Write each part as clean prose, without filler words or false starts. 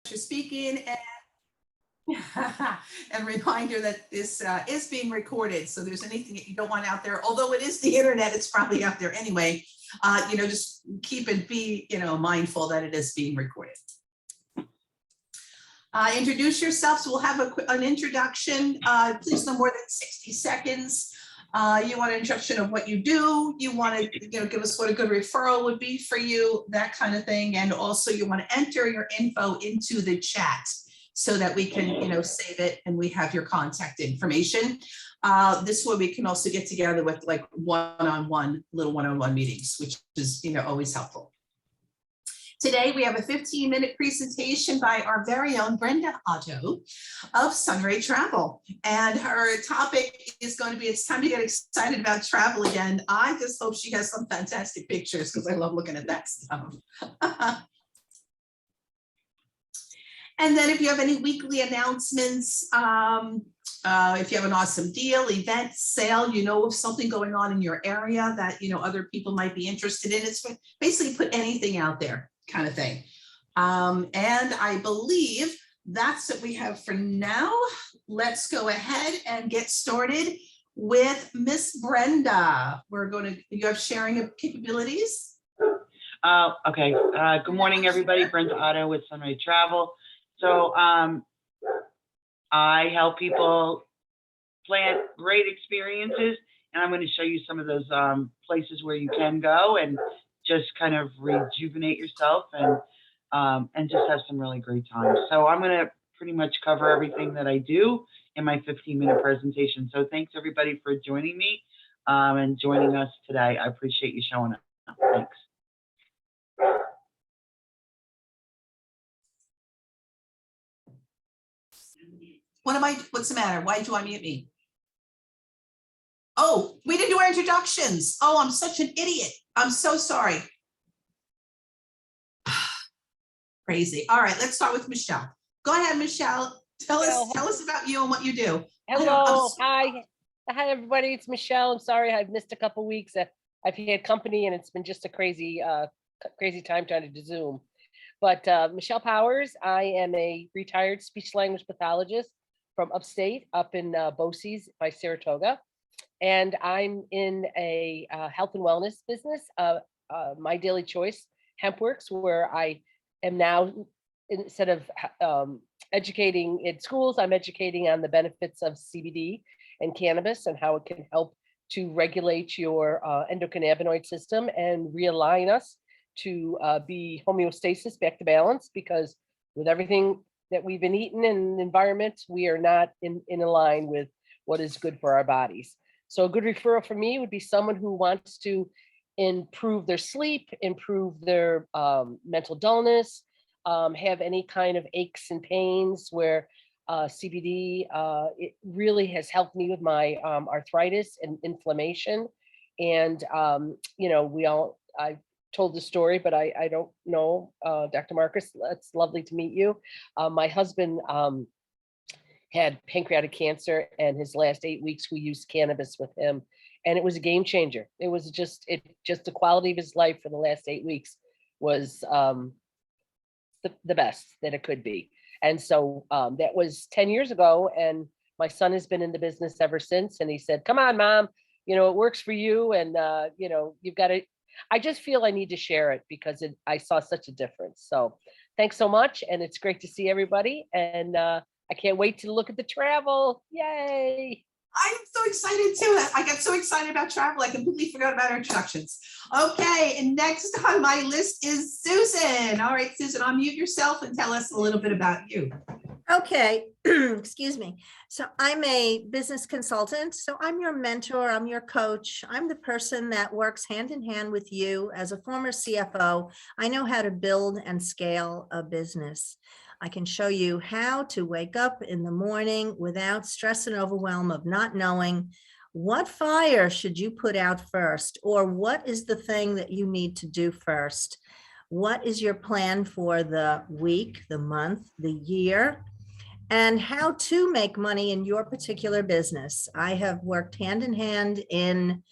you're speaking, and reminder that this is being recorded. So there's anything that you don't want out there, although it is the internet, it's probably out there anyway. Just be mindful that it is being recorded. Introduce yourselves. We'll have an introduction, please no more than 60 seconds. You want an introduction of what you do. You want to give us what a good referral would be for you, that kind of thing. And also you want to enter your info into the chat so that we can save it and we have your contact information. This way we can also get together with like one-on-one meetings, which is always helpful. Today, we have a 15-minute presentation by our very own Brenda Otto of Sunray Travel. And her topic is going to be, it's time to get excited about travel again. I just hope she has some fantastic pictures because I love looking at that stuff. And then if you have any weekly announcements, if you have an awesome deal, event, sale, of something going on in your area that, other people might be interested in, it's basically put anything out there, kind of thing. And I believe that's what we have for now. Let's go ahead and get started with Miss Brenda. You have sharing of capabilities. Okay. Good morning, everybody. Brenda Otto with Sunray Travel. So I help people plan great experiences, and I'm going to show you some of those places where you can go and just kind of rejuvenate yourself and just have some really great times. So I'm going to pretty much cover everything that I do in my 15-minute presentation. So thanks everybody for joining me and joining us today. I appreciate you showing up. Thanks. What's the matter? Why did you unmute me? Oh, we didn't do our introductions. Oh, I'm such an idiot. I'm so sorry. Crazy. All right, let's start with Michelle. Go ahead, Michelle. Tell us about you and what you do. Hello. Hi, everybody. It's Michelle. I'm sorry I've missed a couple weeks. I've had company and it's been just a crazy time trying to Zoom. But Michelle Powers, I am a retired speech language pathologist from upstate up in Boces by Saratoga. And I'm in a health and wellness business, My Daily Choice HempWorks, where I am now, instead of educating in schools, I'm educating on the benefits of CBD and cannabis and how it can help to regulate your endocannabinoid system and realign us to be homeostasis, back to balance, because with everything that we've been eating in the environment, we are not in line with what is good for our bodies. So a good referral for me would be someone who wants to improve their sleep, improve their mental dullness, have any kind of aches and pains, where CBD, it really has helped me with my arthritis and inflammation. And, I told the story, but I don't know, Dr. Marcus, it's lovely to meet you. My husband had pancreatic cancer, and his last 8 weeks, we used cannabis with him, and it was a game changer. It was just the quality of his life for the last 8 weeks was the best that it could be. And so that was 10 years ago, and my son has been in the business ever since. And he said, come on, Mom, it works for you. And, you've got to, I just feel I need to share it because I saw such a difference. So thanks so much. And it's great to see everybody. And I can't wait to look at the travel. Yay. I'm so excited too. I got so excited about travel. I completely forgot about our introductions. Okay, and next on my list is Susan. All right, Susan, unmute yourself and tell us a little bit about you. Okay, excuse me. So I'm a business consultant. So I'm your mentor, I'm your coach. I'm the person that works hand in hand with you. As a former CFO, I know how to build and scale a business. I can show you how to wake up in the morning without stress and overwhelm of not knowing what fire should you put out first, or what is the thing that you need to do first. What is your plan for the week, the month, the year, and how to make money in your particular business. I have worked hand in hand in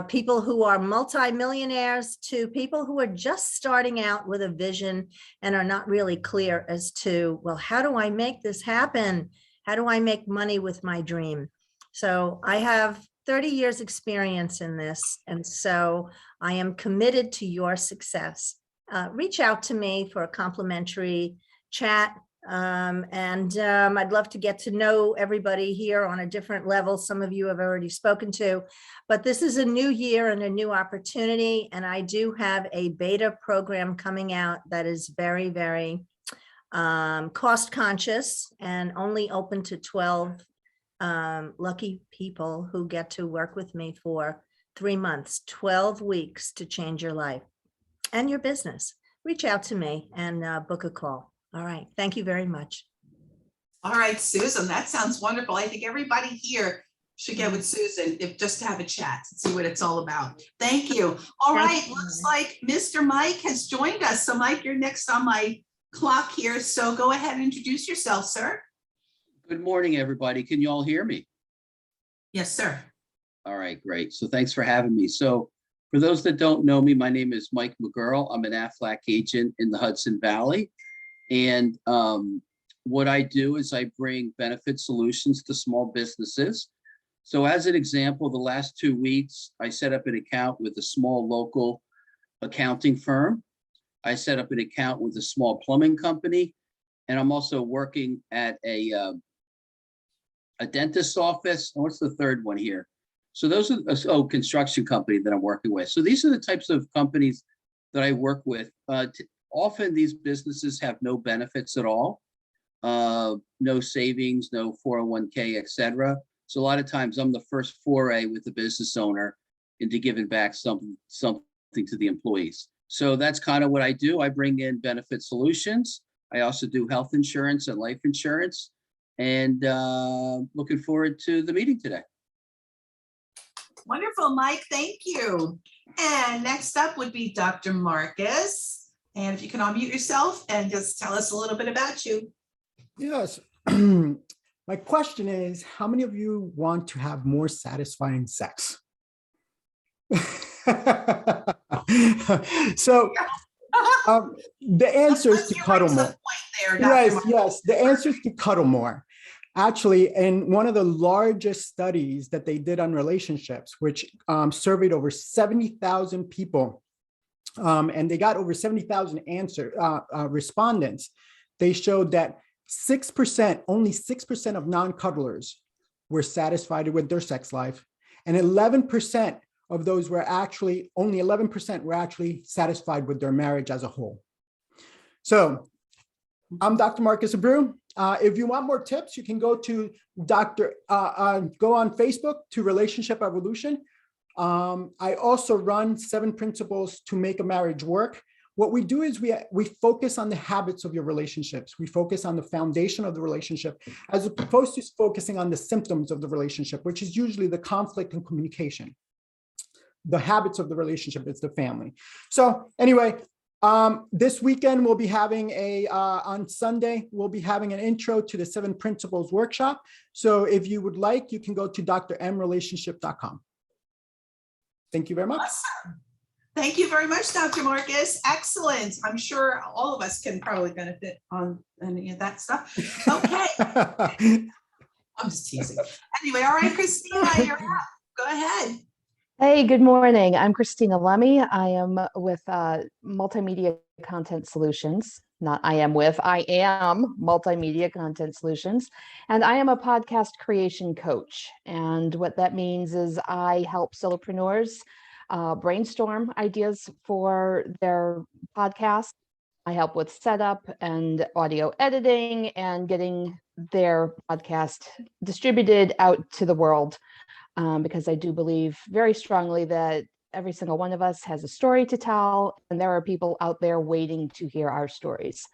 people who are multimillionaires to people who are just starting out with a vision and are not really clear as to, well, how do I make this happen? How do I make money with my dream? So I have 30 years experience in this. And so I am committed to your success. Reach out to me for a complimentary chat. I'd love to get to know everybody here on a different level. Some of you have already spoken to, but this is a new year and a new opportunity. And I do have a beta program coming out that is very, very cost conscious and only open to 12 lucky people who get to work with me for 3 months, 12 weeks to change your life and your business. Reach out to me and book a call. All right. Thank you very much. All right, Susan, that sounds wonderful. I think everybody here should get with Susan if just to have a chat and see what it's all about. Thank you. All Thank right, you. looks like Mr. Mike has joined us. So Mike, you're next on my clock here. So go ahead and introduce yourself, sir. Good morning, everybody. Can you all hear me? Yes, sir. All right, great. So thanks for having me. So for those that don't know me, my name is Mike McGurl. I'm an Aflac agent in the Hudson Valley. And what I do is I bring benefit solutions to small businesses. So as an example, the last 2 weeks, I set up an account with a small local accounting firm. I set up an account with a small plumbing company. And I'm also working at a dentist's office. And what's the third one here? So those are, construction company that I'm working with. So these are the types of companies that I work with. Often these businesses have no benefits at all, no savings, no 401k, etc. So a lot of times I'm the first foray with the business owner into giving back something to the employees. So that's kind of what I do. I bring in benefit solutions. I also do health insurance and life insurance, and looking forward to the meeting today. Wonderful, Mike. Thank you. And next up would be Dr. Marcus. And if you can unmute yourself and just tell us a little bit about you. Yes. My question is, how many of you want to have more satisfying sex? So the answer is to cuddle more. Yes, the answer is to cuddle more. Actually, in one of the largest studies that they did on relationships, which surveyed over 70,000 people, and they got over 70,000 respondents, they showed that 6%, only 6% of non-cuddlers were satisfied with their sex life, and 11% of those were actually, only 11% were actually satisfied with their marriage as a whole. So I'm Dr. Marcus Abreu. If you want more tips, you can go to go on Facebook to Relationship Evolution. I also run 7 principles to make a marriage work. What we do is we focus on the habits of your relationships. We focus on the foundation of the relationship, as opposed to focusing on the symptoms of the relationship, which is usually the conflict and communication. The habits of the relationship is the family. So anyway, this weekend we'll be having on Sunday, we'll be having an intro to the 7 principles workshop. So if you would like, you can go to drmrelationship.com. Thank you very much. Awesome. Thank you very much, Dr. Marcus. Excellent. I'm sure all of us can probably benefit on any of that stuff. Okay. I'm just teasing. Anyway, all right, Christina, you're up. Go ahead. Hey, good morning. I'm Christina Lemmy. I am with Multimedia Content Solutions. I am Multimedia Content Solutions, and I am a podcast creation coach. And what that means is I help solopreneurs brainstorm ideas for their podcast. I help with setup and audio editing and getting their podcast distributed out to the world. Because I do believe very strongly that every single one of us has a story to tell, and there are people out there waiting to hear our stories.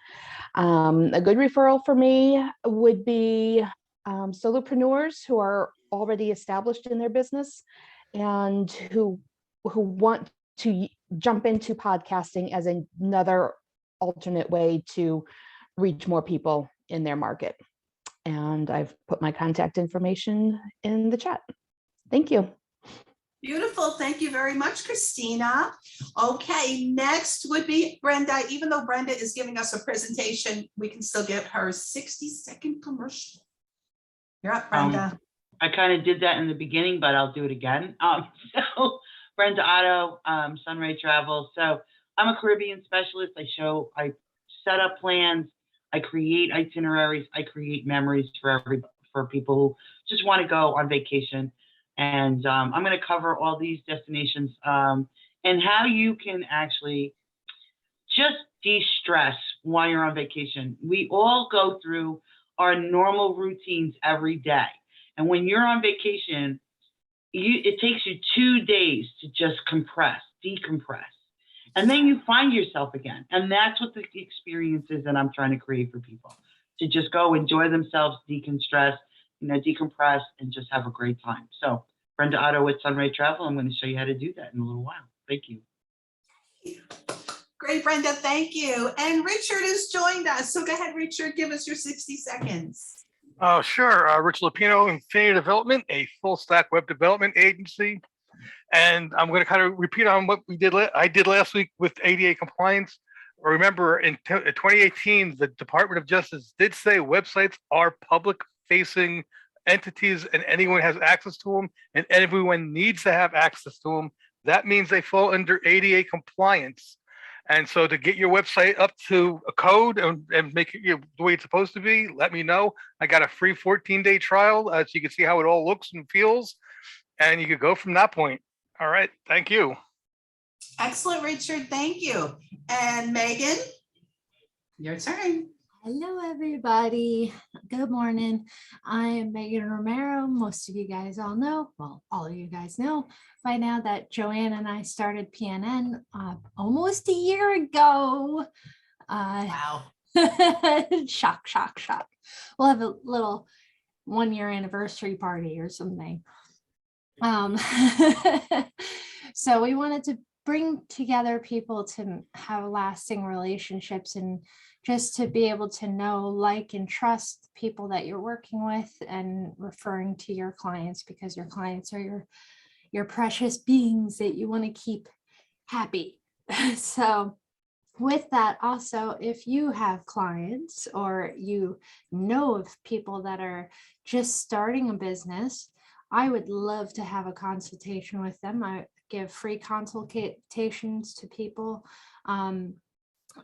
A good referral for me would be solopreneurs who are already established in their business and who want to jump into podcasting as another alternate way to reach more people in their market. And I've put my contact information in the chat. Thank you. Beautiful. Thank you very much, Christina. Okay, next would be Brenda. Even though Brenda is giving us a presentation, we can still give her 60-second commercial. You're up, Brenda. I kind of did that in the beginning, but I'll do it again. So Brenda Otto, Sunray Travel. So I'm a Caribbean specialist. I set up plans, I create itineraries, I create memories for people who just want to go on vacation. And I'm going to cover all these destinations and how you can actually just de-stress while you're on vacation. We all go through our normal routines every day. And when you're on vacation, it takes you 2 days to just decompress. And then you find yourself again. And that's what the experience is that I'm trying to create for people, to just go enjoy themselves, decompress, and just have a great time. So Brenda Otto with Sunray Travel, I'm going to show you how to do that in a little while. Thank you. Great, Brenda. Thank you. And Richard has joined us. So go ahead, Richard, give us your 60 seconds. Oh, sure. Rich Lupino, Infinity Development, a full stack web development agency. And I'm going to kind of repeat on what I did last week with ADA compliance. Remember, in 2018, the Department of Justice did say websites are public-facing entities and anyone has access to them, and everyone needs to have access to them. That means they fall under ADA compliance. And so to get your website up to a code and make it the way it's supposed to be, let me know. I got a free 14-day trial so you can see how it all looks and feels, and you could go from that point. All right, thank you. Excellent, Richard. Thank you. And Megan, your turn. Hello, everybody. Good morning. I am Megan Romero. Most of you guys all know, well, all of you guys know by now that Joanne and I started PNN almost a year ago. Wow. Shock, shock, shock. We'll have a little 1-year anniversary party or something. So we wanted to bring together people to have lasting relationships and just to be able to know, like, and trust people that you're working with and referring to your clients, because your clients are your precious beings that you want to keep happy. So with that, also, if you have clients or you know of people that are just starting a business, I would love to have a consultation with them. I give free consultations to people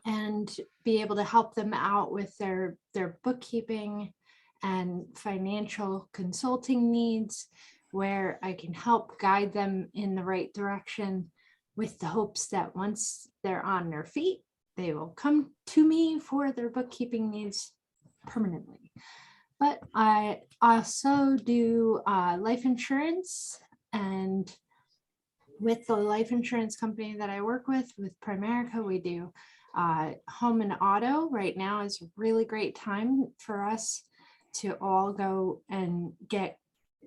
and be able to help them out with their bookkeeping and financial consulting needs, where I can help guide them in the right direction with the hopes that once they're on their feet, they will come to me for their bookkeeping needs permanently. But I also do life insurance, and with the life insurance company that I work with Primerica, we do home and auto. Right now is a really great time for us to all go and get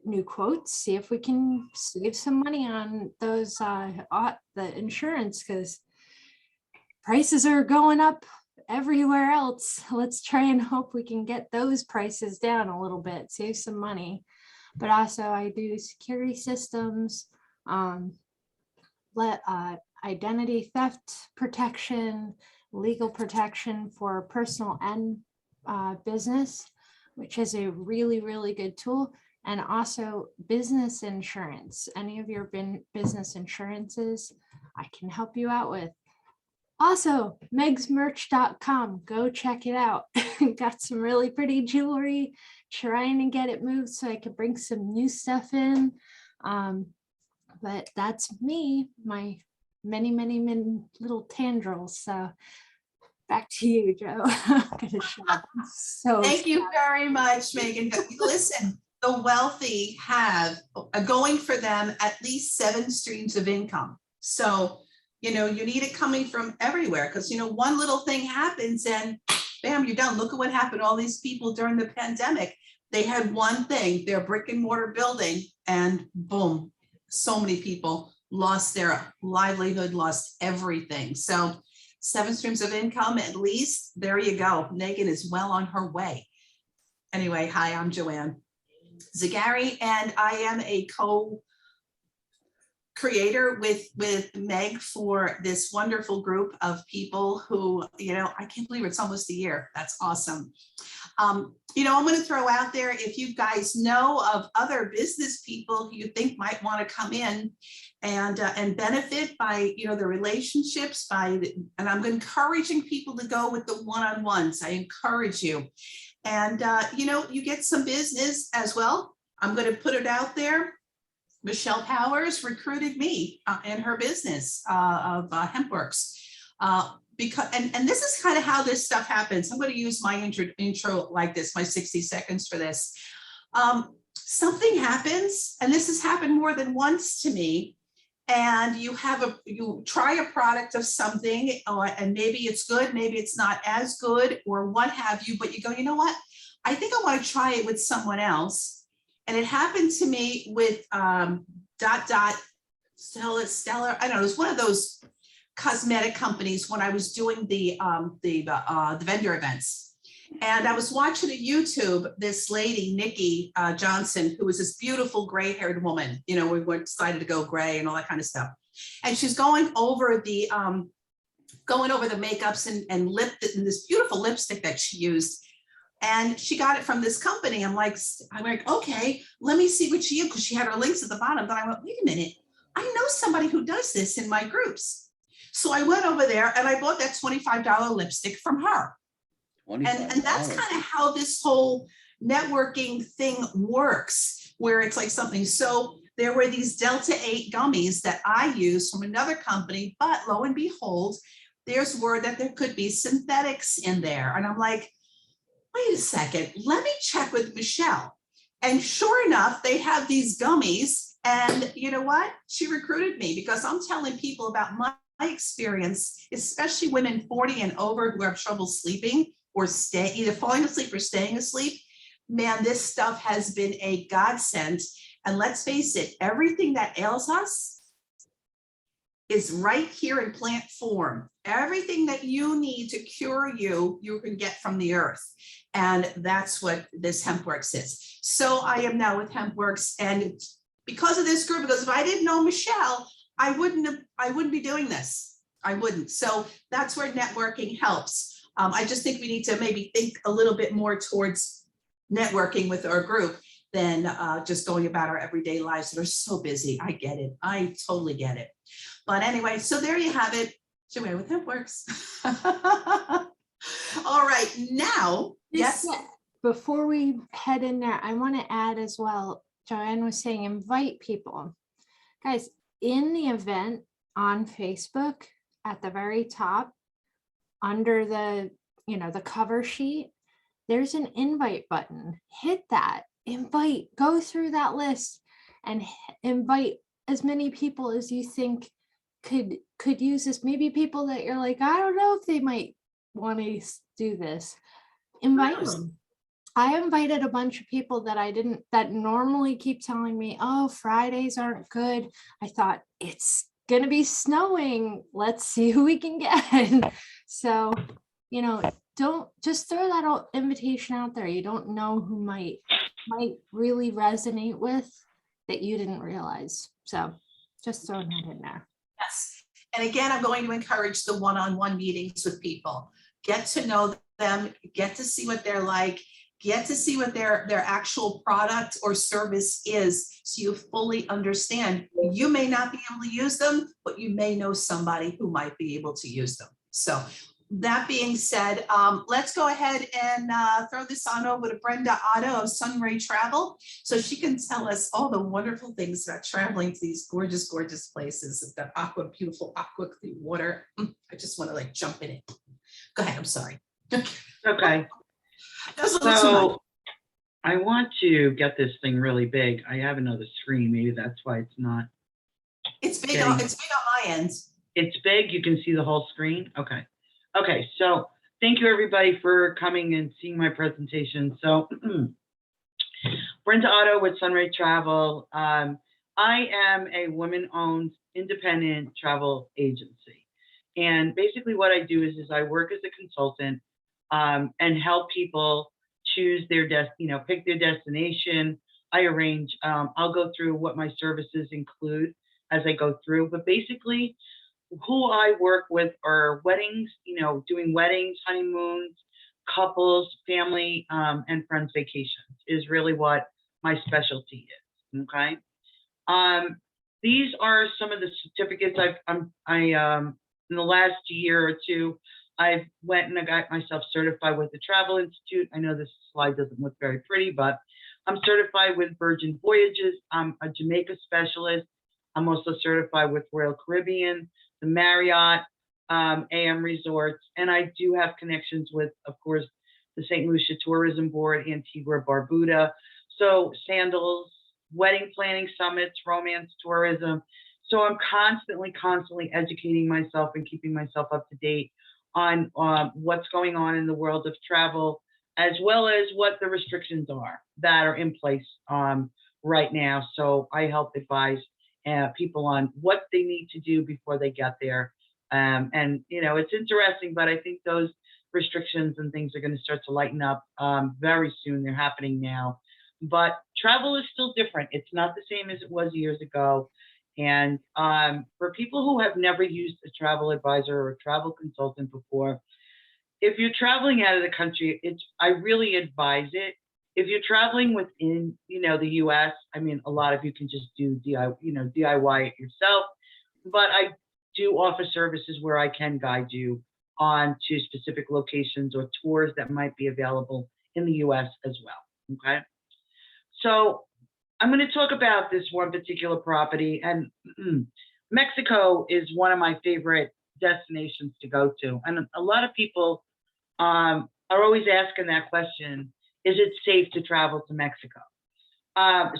new quotes, see if we can save some money on those the insurance, because prices are going up everywhere else. Let's try and hope we can get those prices down a little bit, save some money. But also I do security systems, identity theft protection, legal protection for personal and business, which is a really, really good tool. And also business insurance. Any of your business insurances, I can help you out with. Also, megsmerch.com, go check it out. Got some really pretty jewelry, trying to get it moved so I could bring some new stuff in. But that's me, my many, many, many little tendrils. So back to you, Joe. So thank you very much, Megan. Listen, the wealthy have going for them at least 7 streams of income. So, you need it coming from everywhere, because, one little thing happens and bam, you're done. Look at what happened to all these people during the pandemic. They had one thing, their brick and mortar building, and boom, so many people lost their livelihood, lost everything. So 7 streams of income, at least. There you go. Megan is well on her way. Anyway, hi, I'm Joanne Zagari, and I am a creator with Meg for this wonderful group of people who, I can't believe it's almost a year. That's awesome. I'm going to throw out there, if you guys know of other business people who you think might want to come in and benefit by, the relationships, and I'm encouraging people to go with the one-on-ones. I encourage you. And, you get some business as well. I'm going to put it out there. Michelle Powers recruited me in her business of HempWorks. Because this is kind of how this stuff happens. I'm going to use my intro like this, my 60 seconds for this. Something happens, and this has happened more than once to me. And you try a product of something, and maybe it's good, maybe it's not as good, or what have you. But you go, you know what? I think I want to try it with someone else. And it happened to me with Stellar. I don't know. It was one of those cosmetic companies when I was doing the vendor events. And I was watching a YouTube, this lady, Nikki Johnson, who was this beautiful gray-haired woman. We decided to go gray and all that kind of stuff. And she's going over the makeups and this beautiful lipstick that she used. And she got it from this company. I'm like, okay, let me see what she used, because she had her links at the bottom. Then I went, wait a minute, I know somebody who does this in my groups. So I went over there and I bought that $25 lipstick from her. And that's kind of how this whole networking thing works, where it's like something. So there were these Delta 8 gummies that I used from another company, but lo and behold, there's word that there could be synthetics in there. And I'm like, wait a second, let me check with Michelle. And sure enough, they have these gummies. And you know what? She recruited me because I'm telling people about my experience, especially women 40 and over who have trouble sleeping or either falling asleep or staying asleep. Man, this stuff has been a godsend. And let's face it, everything that ails us is right here in plant form. Everything that you need to cure you, you can get from the earth. And that's what this HempWorks is. So I am now with HempWorks, and because of this group, because if I didn't know Michelle, I wouldn't be doing this. I wouldn't. So that's where networking helps. I just think we need to maybe think a little bit more towards networking with our group than just going about our everyday lives that are so busy. I get it. I totally get it. But anyway, so there you have it. Joanne with HempWorks. All right, now, yes. Before we head in there, I want to add as well, Joanne was saying, invite people. Guys, in the event on Facebook, at the very top, under the, the cover sheet, there's an invite button. Hit that, invite, go through that list and invite as many people as you think could use this. Maybe people that you're like, I don't know if they might want to do this. Invite them. I invited a bunch of people that normally keep telling me, oh, Fridays aren't good. I thought, it's going to be snowing. Let's see who we can get. So, don't just throw that invitation out there. You don't know who might really resonate with that you didn't realize. So just throwing that in there. Yes. And again, I'm going to encourage the one-on-one meetings with people. Get to know them, get to see what they're like, get to see what their actual product or service is, so you fully understand. You may not be able to use them, but you may know somebody who might be able to use them. So that being said, let's go ahead and throw this on over to Brenda Otto of Sunray Travel, so she can tell us all the wonderful things about traveling to these gorgeous, gorgeous places. It's got beautiful aqua clean water. I just want to jump in it. Go ahead, I'm sorry. Okay. So I want to get this thing really big. I have another screen. Maybe that's why it's not. It's big. It's big on my end. It's big. You can see the whole screen. Okay. Okay. So thank you everybody for coming and seeing my presentation. So Brenda Otto with Sunray Travel. I am a woman-owned independent travel agency. And basically what I do is I work as a consultant and help people choose their pick their destination. I arrange, I'll go through what my services include as I go through. But basically, who I work with are weddings, doing weddings, honeymoons, couples, family, and friends vacations is really what my specialty is. Okay. These are some of the certificates in the last year or two, I've went and I got myself certified with the Travel Institute. I know this slide doesn't look very pretty, but I'm certified with Virgin Voyages. I'm a Jamaica specialist. I'm also certified with Royal Caribbean, the Marriott, AM Resorts, and I do have connections with, of course, the St. Lucia Tourism Board, Antigua, Barbuda. So sandals, wedding planning summits, romance tourism. So I'm constantly educating myself and keeping myself up to date on what's going on in the world of travel, as well as what the restrictions are that are in place right now. So I help advise people on what they need to do before they get there. And, it's interesting, but I think those restrictions and things are going to start to lighten up very soon. They're happening now. But travel is still different. It's not the same as it was years ago. And for people who have never used a travel advisor or a travel consultant before, if you're traveling out of the country, I really advise it. If you're traveling within, the US, I mean, a lot of you can just do DIY it yourself, but I do offer services where I can guide you on to specific locations or tours that might be available in the US as well. Okay. So I'm going to talk about this one particular property, and Mexico is one of my favorite destinations to go to. And a lot of people are always asking that question, is it safe to travel to Mexico?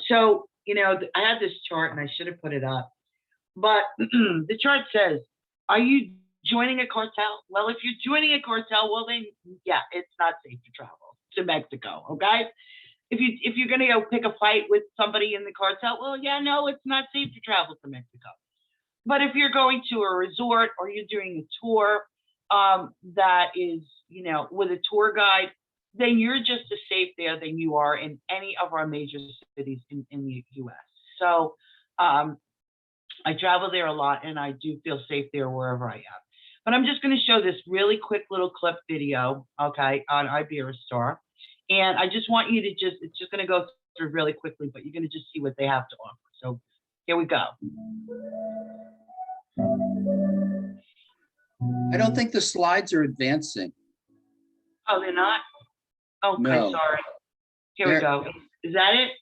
So, I had this chart and I should have put it up, but the chart says, are you joining a cartel? Well, if you're joining a cartel, well then, yeah, it's not safe to travel to Mexico, okay? If you're going to go pick a fight with somebody in the cartel, well, yeah, no, it's not safe to travel to Mexico. But if you're going to a resort or you're doing a tour that is, with a tour guide, then you're just as safe there than you are in any of our major cities in the US. So I travel there a lot and I do feel safe there wherever I am. But I'm just going to show this really quick little clip video, okay, on Iberostar. And I just want you to it's just going to go through really quickly, but you're going to just see what they have to offer. So here we go. I don't think the slides are advancing. Oh, they're not? Okay, No. sorry. Here we go. Is that it?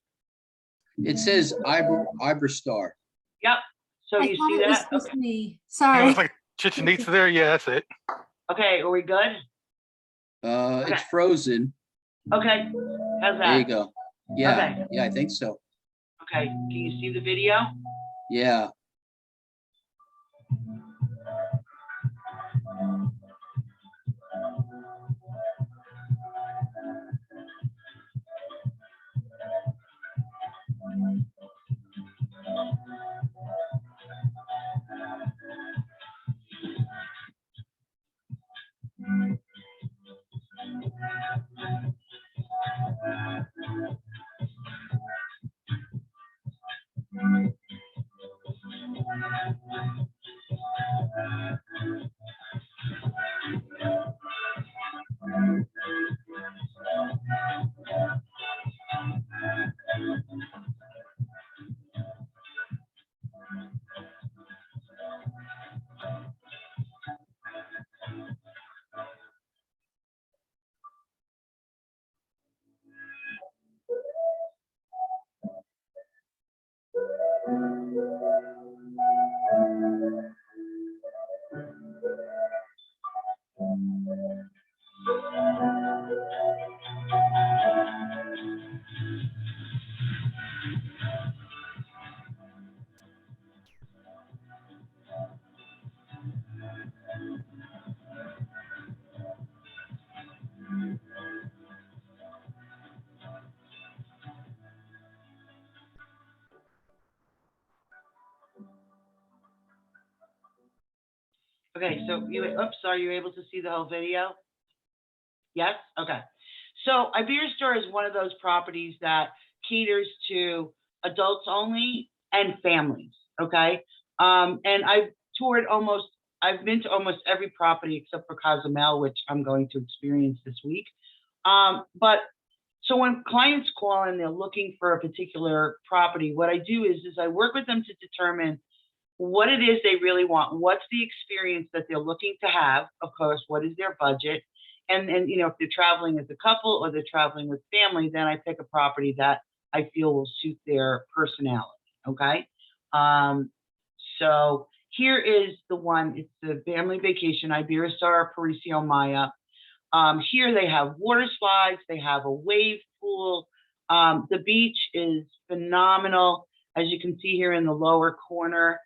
It says Iberostar. Yep. So I you thought see it was that? supposed to be, It sorry. looks like Chichen Itza there. Yeah, that's it. Okay, are we good? It's frozen. Okay, how's that? There you go. Yeah, Okay. yeah, I think so. Okay, can you see the video? Yeah. Okay, so are you able to see the whole video? Yes? Okay. So Iberostar is one of those properties that caters to adults only and families. okay? And I've been to almost every property except for Cozumel, which I'm going to experience this week. But so when clients call and they're looking for a particular property, what I do is I work with them to determine what it is they really want. What's the experience that they're looking to have? Of course, what is their budget? And you know, if they're traveling as a couple or they're traveling with family, then I pick a property that I feel will suit their personality, okay? So here is the one, it's the family vacation, Iberostar Paraiso Maya. Here they have water slides, they have a wave pool. The beach is phenomenal. As you can see here in the lower corner,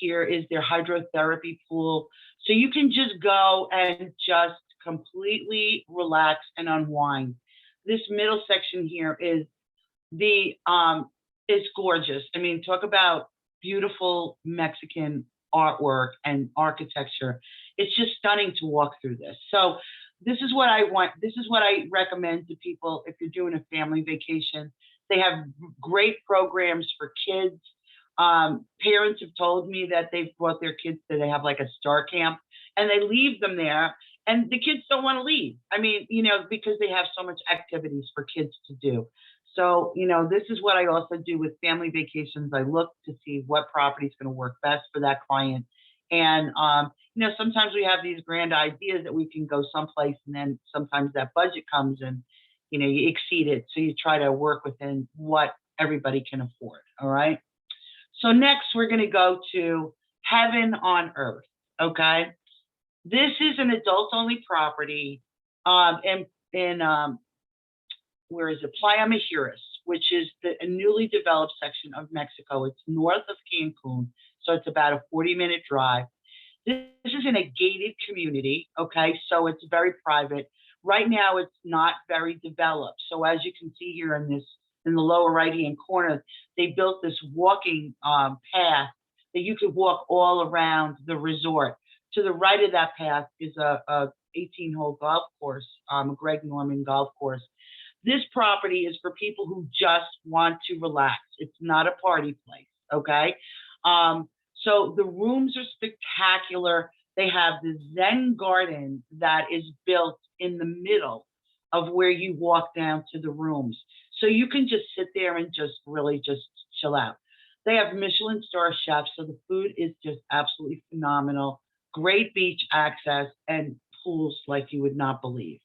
here is their hydrotherapy pool. So you can just go and just completely relax and unwind. This middle section here is it's gorgeous. I mean, talk about beautiful Mexican artwork and architecture. It's just stunning to walk through this. So this is what I want. This is what I recommend to people if you're doing a family vacation. They have great programs for kids. Parents have told me that they've brought their kids to, they have like a star camp and they leave them there and the kids don't want to leave. I mean, you know, because they have so much activities for kids to do. So, you know, this is what I also do with family vacations. I look to see what property is going to work best for that client. And, you know, sometimes we have these grand ideas that we can go someplace and then sometimes that budget comes and, you know, you exceed it. So you try to work within what everybody can afford. All right. So next we're going to go to Heaven on Earth. Okay. This is an adult only property in where is it? Playa Mujeres, which is a newly developed section of Mexico. It's north of Cancun. So it's about a 40-minute drive. This is in a gated community. Okay. So it's very private. Right now, it's not very developed. So as you can see here in the lower right-hand corner, they built this walking path that you could walk all around the resort. To the right of that path is a 18-hole golf course, a Greg Norman golf course. This property is for people who just want to relax. It's not a party place, okay? So the rooms are spectacular. They have the Zen garden that is built in the middle of where you walk down to the rooms. So you can just sit there and just really just chill out. They have Michelin star chefs, so the food is just absolutely phenomenal. Great beach access and pools like you would not believe.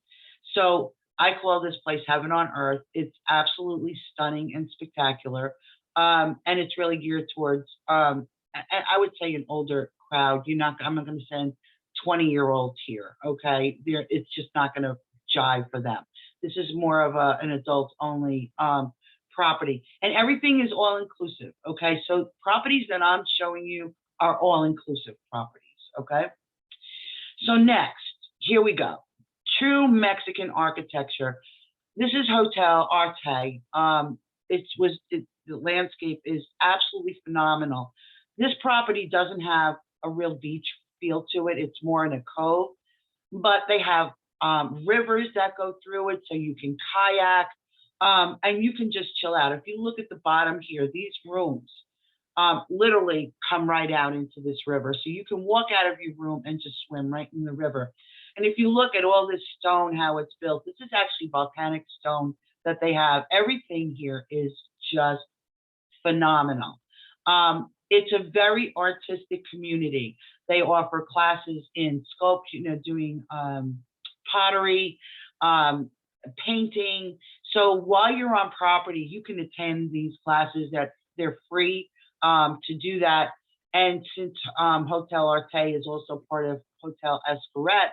So I call this place Heaven on Earth. It's absolutely stunning and spectacular. And it's really geared towards, I would say an older crowd. I'm not going to send 20-year-olds here, okay? It's just not going to jive for them. This is more of an adult only property. And everything is all inclusive, okay? So properties that I'm showing you are all inclusive properties, okay? So next, here we go. True Mexican architecture. This is Hotel Arte. The landscape is absolutely phenomenal. This property doesn't have a real beach feel to it. It's more in a cove, but they have rivers that go through it, so you can kayak and you can just chill out. If you look at the bottom here, these rooms literally come right out into this river. So you can walk out of your room and just swim right in the river. And if you look at all this stone, how it's built, this is actually volcanic stone that they have. Everything here is just phenomenal. It's a very artistic community. They offer classes in sculpture, doing pottery, painting. So while you're on property, you can attend these classes that they're free to do that. And since Hotel Arte is also part of Hotel Escaret,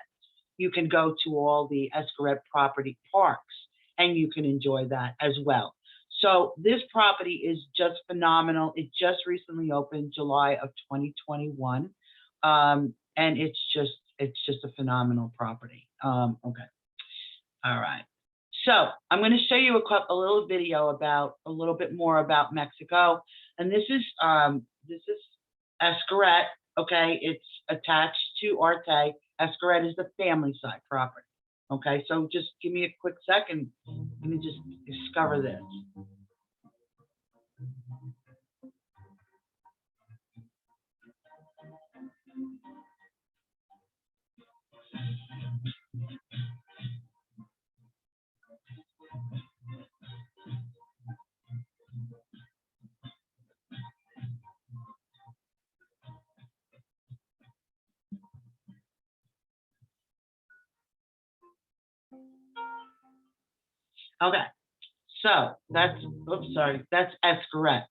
you can go to all the Escaret property parks and you can enjoy that as well. So this property is just phenomenal. It just recently opened July of 2021. And it's just a phenomenal property. Okay. All right. So I'm going to show you a little video about a little bit more about Mexico. And this is Escaret. Okay. It's attached to Arte. Escaret is the family side property. Okay. So just give me a quick second. Let me just discover this. Okay, so that's, oops, sorry, that's Escaret.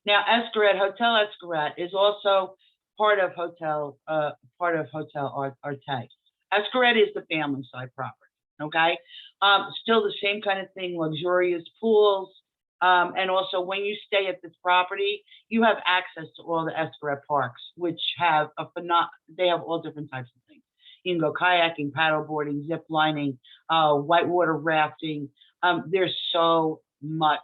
Now, Escaret, Hotel Escaret is also part of Hotel Arte. Escaret is the family side property, okay? Still the same kind of thing, luxurious pools. And also when you stay at this property, you have access to all the Escaret parks, which have they have all different types of things. You can go kayaking, paddleboarding, zip lining, whitewater rafting. There's so much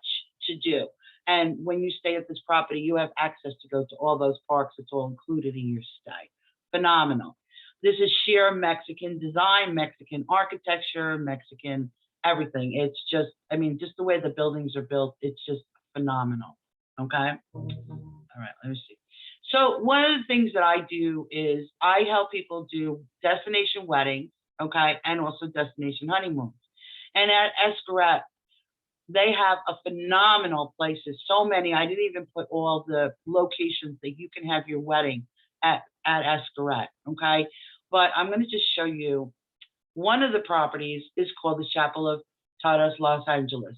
to do. And when you stay at this property, you have access to go to all those parks. It's all included in your stay. Phenomenal. This is sheer Mexican design, Mexican architecture, Mexican everything. It's just, I mean, just the way the buildings are built, it's just phenomenal. Okay. All right, let me see. So one of the things that I do is I help people do destination weddings, okay, and also destination honeymoons. And at Escaret, they have a phenomenal places, so many. I didn't even put all the locations that you can have your wedding at Escaret, okay? But I'm going to just show you one of the properties is called the Chapel of Toros, Los Angeles.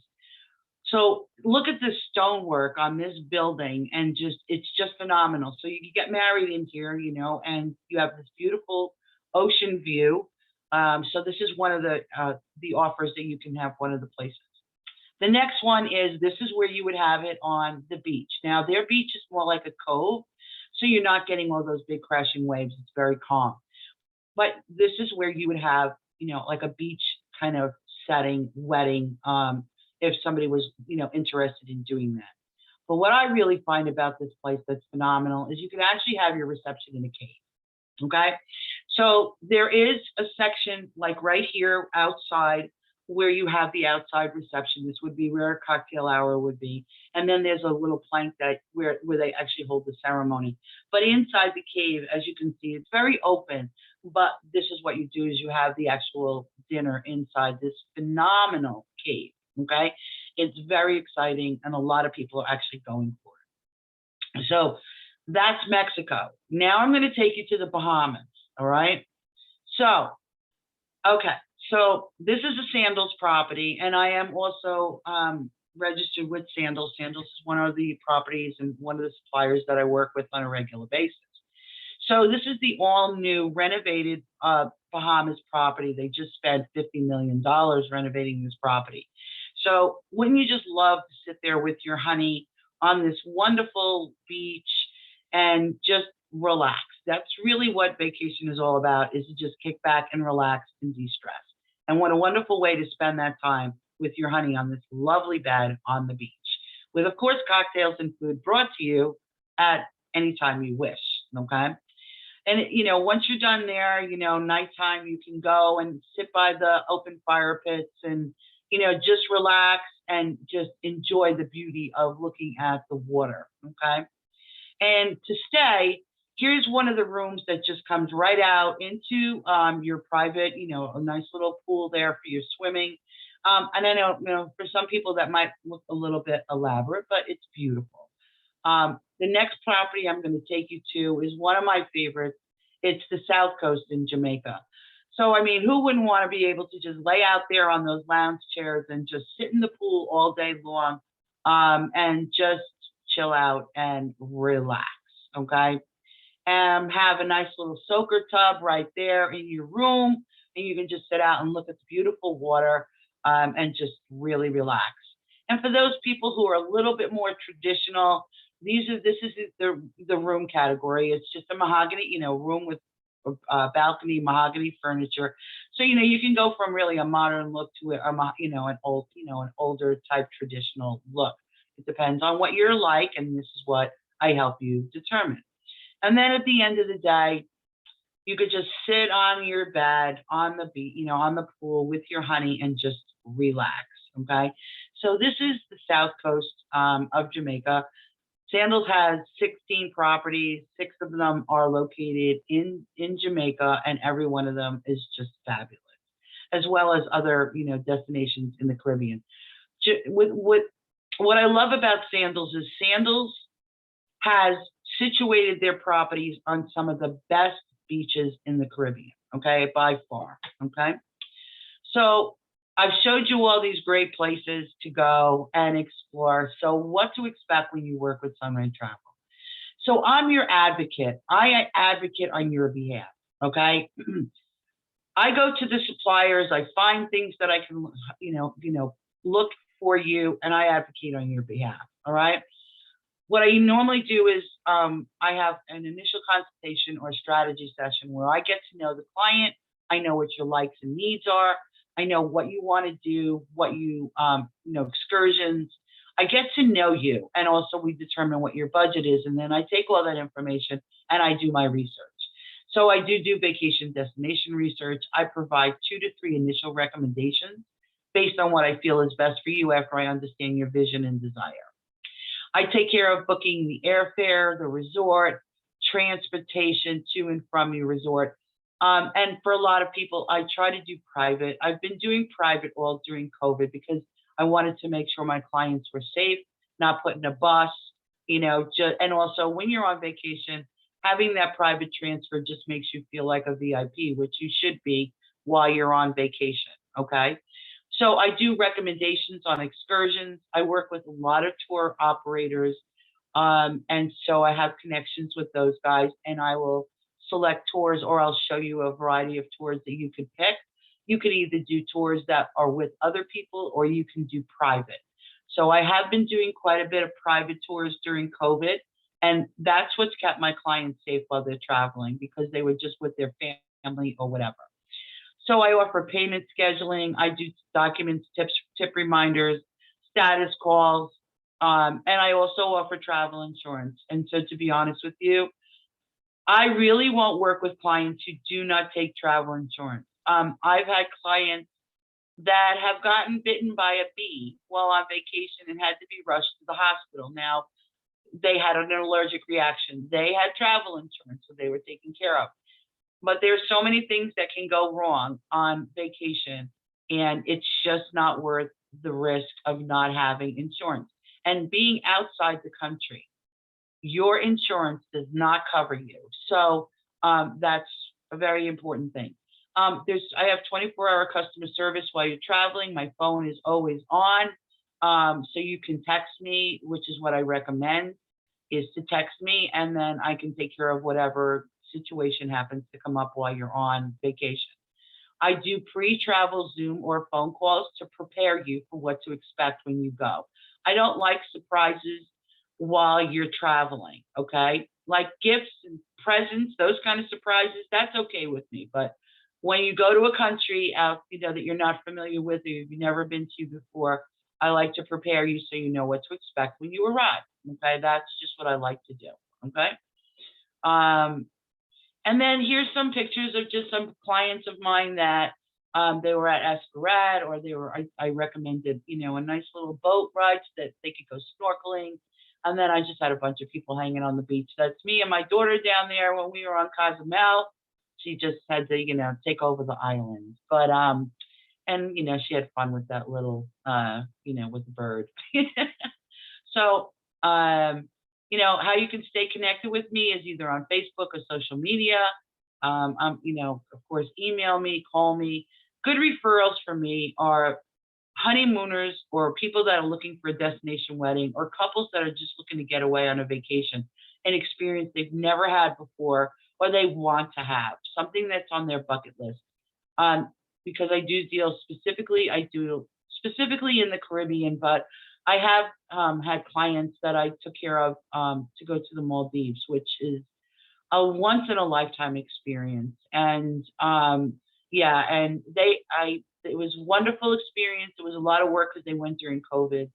So look at the stonework on this building and just, it's just phenomenal. So you can get married in here, you know, and you have this beautiful ocean view. So this is one of the offers that you can have one of the places. The next one is, this is where you would have it on the beach. Now their beach is more like a cove, so you're not getting all those big crashing waves. It's very calm. But this is where you would have, you know, like a beach kind of setting, wedding, if somebody was, you know, interested in doing that. But what I really find about this place that's phenomenal is you can actually have your reception in a cave. Okay. So there is a section like right here outside where you have the outside reception. This would be where a cocktail hour would be. And then there's a little plank that where they actually hold the ceremony. But inside the cave, as you can see, it's very open. But this is what you do is you have the actual dinner inside this phenomenal cave. Okay. It's very exciting. And a lot of people are actually going for it. So that's Mexico. Now I'm going to take you to the Bahamas. All right. So, okay. So this is a Sandals property, and I am also registered with Sandals. Sandals is one of the properties and one of the suppliers that I work with on a regular basis. So this is the all new renovated Bahamas property. They just spent $50 million renovating this property. So wouldn't you just love to sit there with your honey on this wonderful beach and just relax? That's really what vacation is all about, is to just kick back and relax and de-stress. And what a wonderful way to spend that time with your honey on this lovely bed on the beach, with, of course, cocktails and food brought to you at any time you wish, okay? And, you know, once you're done there, you know, nighttime, you can go and sit by the open fire pits and, you know, just relax and just enjoy the beauty of looking at the water, okay? And to stay, here's one of the rooms that just comes right out into your private, you know, a nice little pool there for your swimming. And I know, you know, for some people that might look a little bit elaborate, but it's beautiful. The next property I'm going to take you to is one of my favorites. It's the South Coast in Jamaica. So, I mean, who wouldn't want to be able to just lay out there on those lounge chairs and just sit in the pool all day long and just chill out and relax, okay? Have a nice little soaker tub right there in your room, and you can just sit out and look at the beautiful water and just really relax. And for those people who are a little bit more traditional, this is the room category. It's just a mahogany, you know, room with balcony mahogany furniture. So, you know, you can go from really a modern look to an older type traditional look. It depends on what you're like, and this is what I help you determine. And then at the end of the day, you could just sit on your bed on the beach, you know, on the pool with your honey and just relax. Okay. So this is the South Coast of Jamaica. Sandals has 16 properties. 6 of them are located in Jamaica, and every one of them is just fabulous, as well as other, you know, destinations in the Caribbean. What I love about Sandals is Sandals has situated their properties on some of the best beaches in the Caribbean, okay, by far, okay? So I've showed you all these great places to go and explore. So what to expect when you work with Sunrise Travel. So I'm your advocate. I advocate on your behalf, okay? I go to the suppliers, I find things that I can, look for you, and I advocate on your behalf, all right? What I normally do is I have an initial consultation or strategy session where I get to know the client. I know what your likes and needs are. I know what you want to do, what you, excursions. I get to know you, and also we determine what your budget is, and then I take all that information and I do my research. So I do vacation destination research. I provide 2 to 3 initial recommendations based on what I feel is best for you after I understand your vision and desire. I take care of booking the airfare, the resort, transportation to and from your resort. And for a lot of people, I try to do private. I've been doing private all during COVID because I wanted to make sure my clients were safe, not put in a bus, and also when you're on vacation, having that private transfer just makes you feel like a VIP, which you should be while you're on vacation, okay? So I do recommendations on excursions. I work with a lot of tour operators, and so I have connections with those guys, and I will select tours, or I'll show you a variety of tours that you could pick. You could either do tours that are with other people, or you can do private. So I have been doing quite a bit of private tours during COVID, and that's what's kept my clients safe while they're traveling, because they were just with their family or whatever. So I offer payment scheduling. I do documents, tip reminders, status calls, and I also offer travel insurance. And so to be honest with you, I really won't work with clients who do not take travel insurance. I've had clients that have gotten bitten by a bee while on vacation and had to be rushed to the hospital. Now, they had an allergic reaction. They had travel insurance, so they were taken care of. But there's so many things that can go wrong on vacation, and it's just not worth the risk of not having insurance. And being outside the country, your insurance does not cover you. So that's a very important thing. I have 24-hour customer service while you're traveling. My phone is always on. So you can text me, which is what I recommend, is to text me, and then I can take care of whatever situation happens to come up while you're on vacation. I do pre-travel Zoom or phone calls to prepare you for what to expect when you go. I don't like surprises while you're traveling, okay? Like gifts and presents, those kind of surprises, that's okay with me. But when you go to a country out, that you're not familiar with or you've never been to before, I like to prepare you so you know what to expect when you arrive, okay? That's just what I like to do, okay? And then here's some pictures of just some clients of mine that they were at Escarad, or I recommended, a nice little boat ride so that they could go snorkeling. And then I just had a bunch of people hanging on the beach. That's me and my daughter down there when we were on Cozumel. She just had to, take over the island. But, and, she had fun with that little, with the bird. So, how you can stay connected with me is either on Facebook or social media. Of course, email me, call me. Good referrals for me are honeymooners or people that are looking for a destination wedding, or couples that are just looking to get away on a vacation, an experience they've never had before, or they want to have something that's on their bucket list. Because I do deal specifically in the Caribbean, but I have had clients that I took care of to go to the Maldives, which is a once in a lifetime experience. And it was a wonderful experience. It was a lot of work because they went during COVID.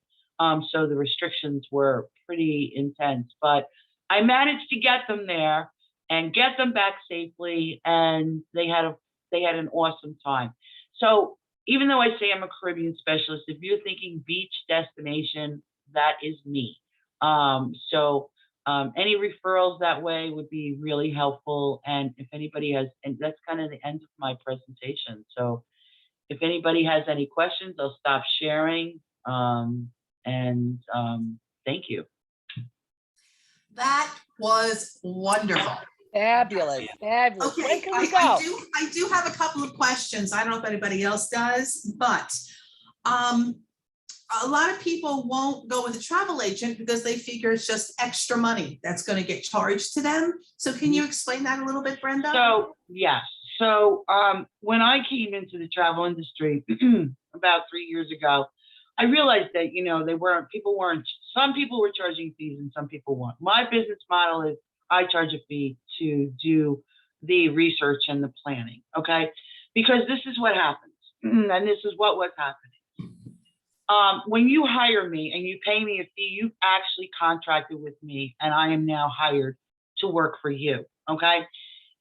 So the restrictions were pretty intense, but I managed to get them there and get them back safely. And they had an awesome time. So even though I say I'm a Caribbean specialist, if you're thinking beach destination, that is me. Any referrals that way would be really helpful. And if anybody has, and that's kind of the end of my presentation. So if anybody has any questions, I'll stop sharing. Thank you. That was wonderful. Fabulous, fabulous. When Okay, can we go? I do have a couple of questions. I don't know if anybody else does, but a lot of people won't go with a travel agent because they figure it's just extra money that's going to get charged to them. So can you explain that a little bit, Brenda? So, yes. So when I came into the travel industry about 3 years ago, I realized that, some people were charging fees and some people weren't. My business model is I charge a fee to do the research and the planning, okay? Because this is what happens, and this is what was happening. When you hire me and you pay me a fee, you've actually contracted with me and I am now hired to work for you, okay?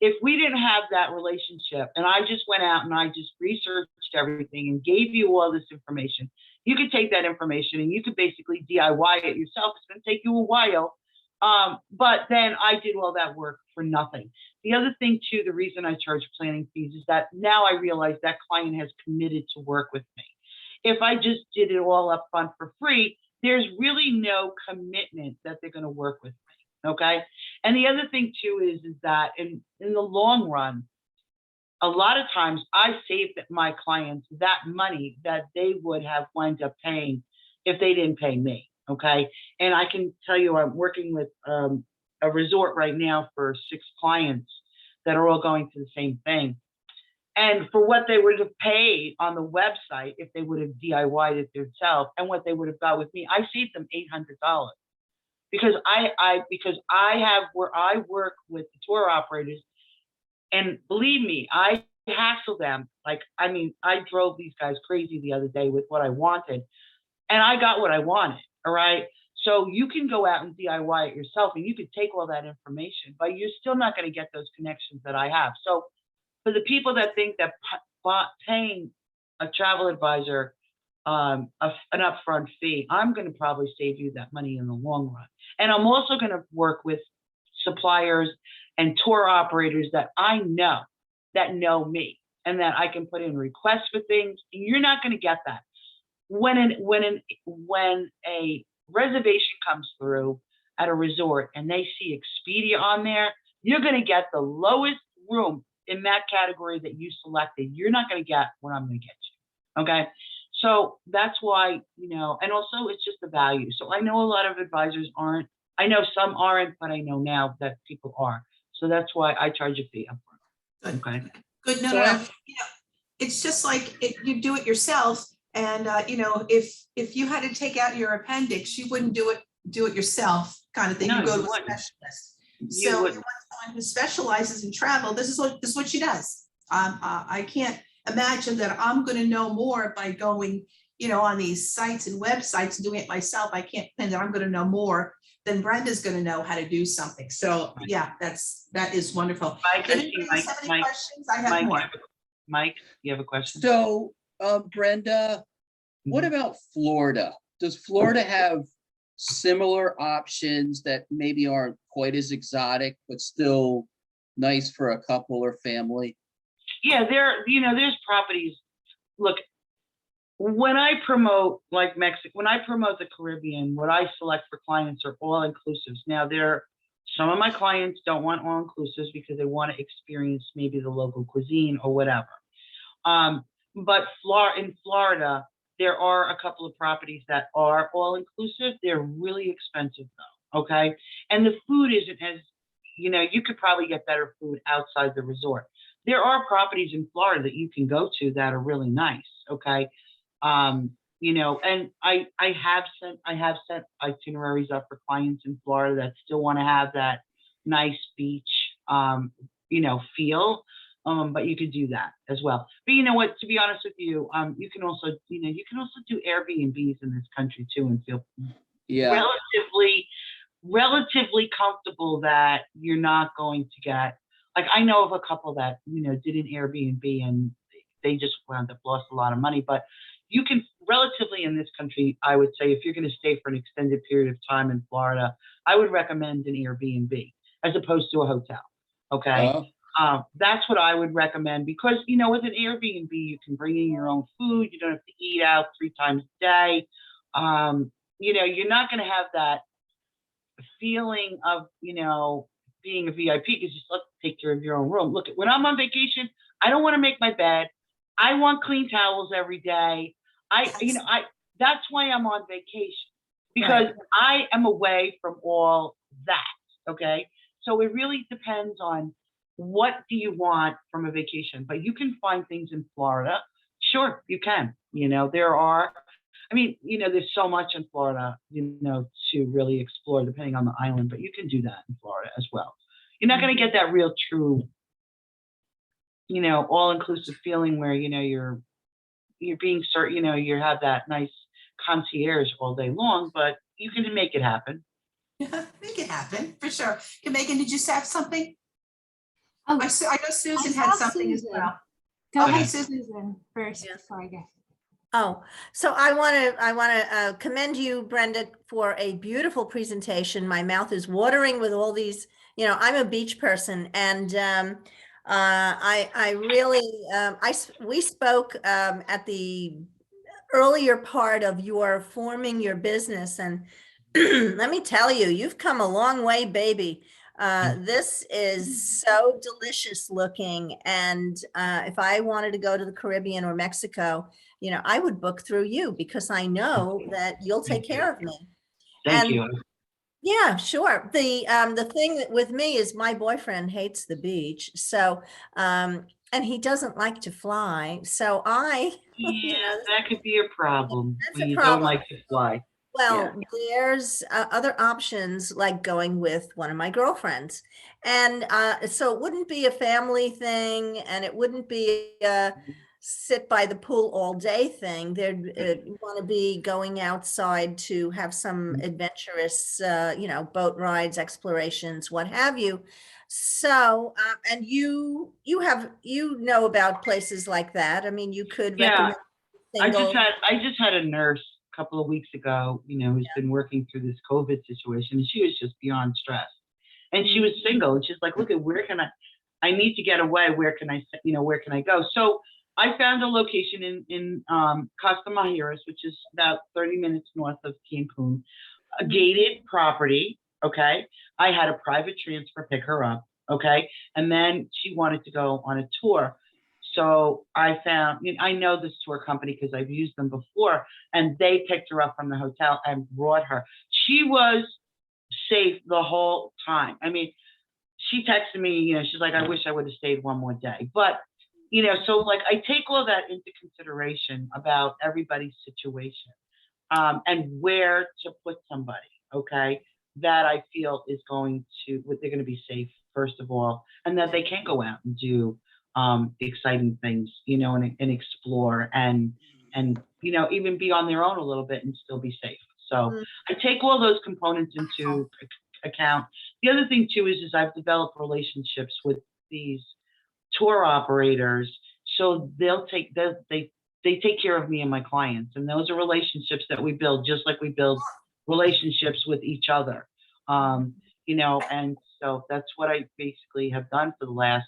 If we didn't have that relationship and I just went out and I just researched everything and gave you all this information, you could take that information and you could basically DIY it yourself. It's going to take you a while. But then I did all that work for nothing. The other thing too, the reason I charge planning fees is that now I realize that client has committed to work with me. If I just did it all up front for free, there's really no commitment that they're going to work with me. Okay. And the other thing too is that in the long run, a lot of times I save my clients that money that they would have wound up paying if they didn't pay me. Okay. And I can tell you, I'm working with a resort right now for 6 clients that are all going through the same thing. And for what they would have paid on the website, if they would have DIY'd it themselves, and what they would have got with me, I saved them $800 because I have where I work with the tour operators, and believe me, I hassle them. I drove these guys crazy the other day with what I wanted, and I got what I wanted. All right. So you can go out and DIY it yourself, and you can take all that information, but you're still not going to get those connections that I have. So for the people that think that paying a travel advisor an upfront fee, I'm going to probably save you that money in the long run. And I'm also going to work with suppliers and tour operators that I know that know me and that I can put in requests for things. And you're not going to get that. When a reservation comes through at a resort and they see Expedia on there, you're going to get the lowest room in that category that you selected. You're not going to get what I'm going to get you. Okay. So that's why, and also it's just the value. So I know a lot of advisors aren't, I know some aren't, but I know now that people are. So that's why I charge a fee upfront. Okay. Good. No, So no, I no. have- It's just like you do it yourself. And, if you had to take out your appendix, you wouldn't do it yourself kind of thing. No, You go you to a wouldn't. specialist. You So you wouldn't. want someone who specializes in travel. This is what she does. I can't imagine that I'm going to know more by going, on these sites and websites and doing it myself. I can't pretend that I'm going to know more than Brenda's going to know how to do something. So yeah, that is wonderful. Mike, Did anybody else have any questions? I have more. Mike, you have a question? So, Brenda, what about Florida? Does Florida have similar options that maybe aren't quite as exotic, but still nice for a couple or family? Yeah, there's properties. Look, when I promote like Mexico, when I promote the Caribbean, what I select for clients are all inclusives. Now, some of my clients don't want all inclusives because they want to experience maybe the local cuisine or whatever. But in Florida, there are a couple of properties that are all inclusive. They're really expensive though. Okay. And the food isn't as, you could probably get better food outside the resort. There are properties in Florida that you can go to that are really nice. Okay. And I have sent itineraries up for clients in Florida that still want to have that nice beach, feel. But you could do that as well. But you know what, to be honest with you, you can also do Airbnbs in this country too and feel relatively comfortable that you're not going to get, like I know of a couple that, did an Airbnb and they just wound up lost a lot of money, but you can relatively in this country, I would say if you're going to stay for an extended period of time in Florida, I would recommend an Airbnb as opposed to a hotel. Okay. That's what I would recommend because, with an Airbnb, you can bring in your own food. You don't have to eat out 3 times a day. You're not going to have that feeling of, being a VIP because you still have to take care of your own room. Look, when I'm on vacation, I don't want to make my bed. I want clean towels every day. That's why I'm on vacation, because I am away from all that. Okay. So it really depends on what do you want from a vacation, but you can find things in Florida. Sure, you can. There's so much in Florida, to really explore depending on the island, but you can do that in Florida as well. You're not going to get that real true, all-inclusive feeling where, you're being certain, you have that nice concierge all day long, but you can make it happen. Make it happen, for sure. Okay, Megan, did you have something? Oh, I know Susan I had saw something as Susan. well. Go Okay, ahead, Susan. Susan, first Yeah. before I go. Oh, so I want to commend you, Brenda, for a beautiful presentation. My mouth is watering with all these, I'm a beach person, and I really, we spoke at the earlier part of your forming your business, and let me tell you, you've come a long way, baby. This is so delicious looking, and if I wanted to go to the Caribbean or Mexico, I would book through you because I know that you'll take care of me. Thank you. Yeah, sure. The thing that with me is my boyfriend hates the beach, so and he doesn't like to fly. So Yeah, that could be a problem that's when a you problem. don't like to fly. Well, there's other options like going with one of my girlfriends. And so it wouldn't be a family thing, and it wouldn't be a sit by the pool all day thing. There'd want to be going outside to have some adventurous, boat rides, explorations, what have you. So, and you know about places like that. I mean, you could Yeah, recommend single. I just had a nurse a couple of weeks ago, who's been working through this COVID situation, and she was just beyond stressed. And she was single, and she's like, look, I need to get away. Where can I go? So I found a location in Costa Majeras, which is about 30 minutes north of Cancun, a gated property. Okay. I had a private transfer pick her up. Okay. And then she wanted to go on a tour. So I know this tour company because I've used them before, and they picked her up from the hotel and brought her. She was safe the whole time. I mean, she texted me, she's like, I wish I would have stayed one more day. But, so like I take all that into consideration about everybody's situation and where to put somebody, okay, that I feel is they're going to be safe, first of all, and that they can go out and do exciting things, and explore and even be on their own a little bit and still be safe. So I take all those components into account. The other thing too is I've developed relationships with these tour operators, so they take care of me and my clients, and those are relationships that we build just like we build relationships with each other. And so that's what I basically have done for the last,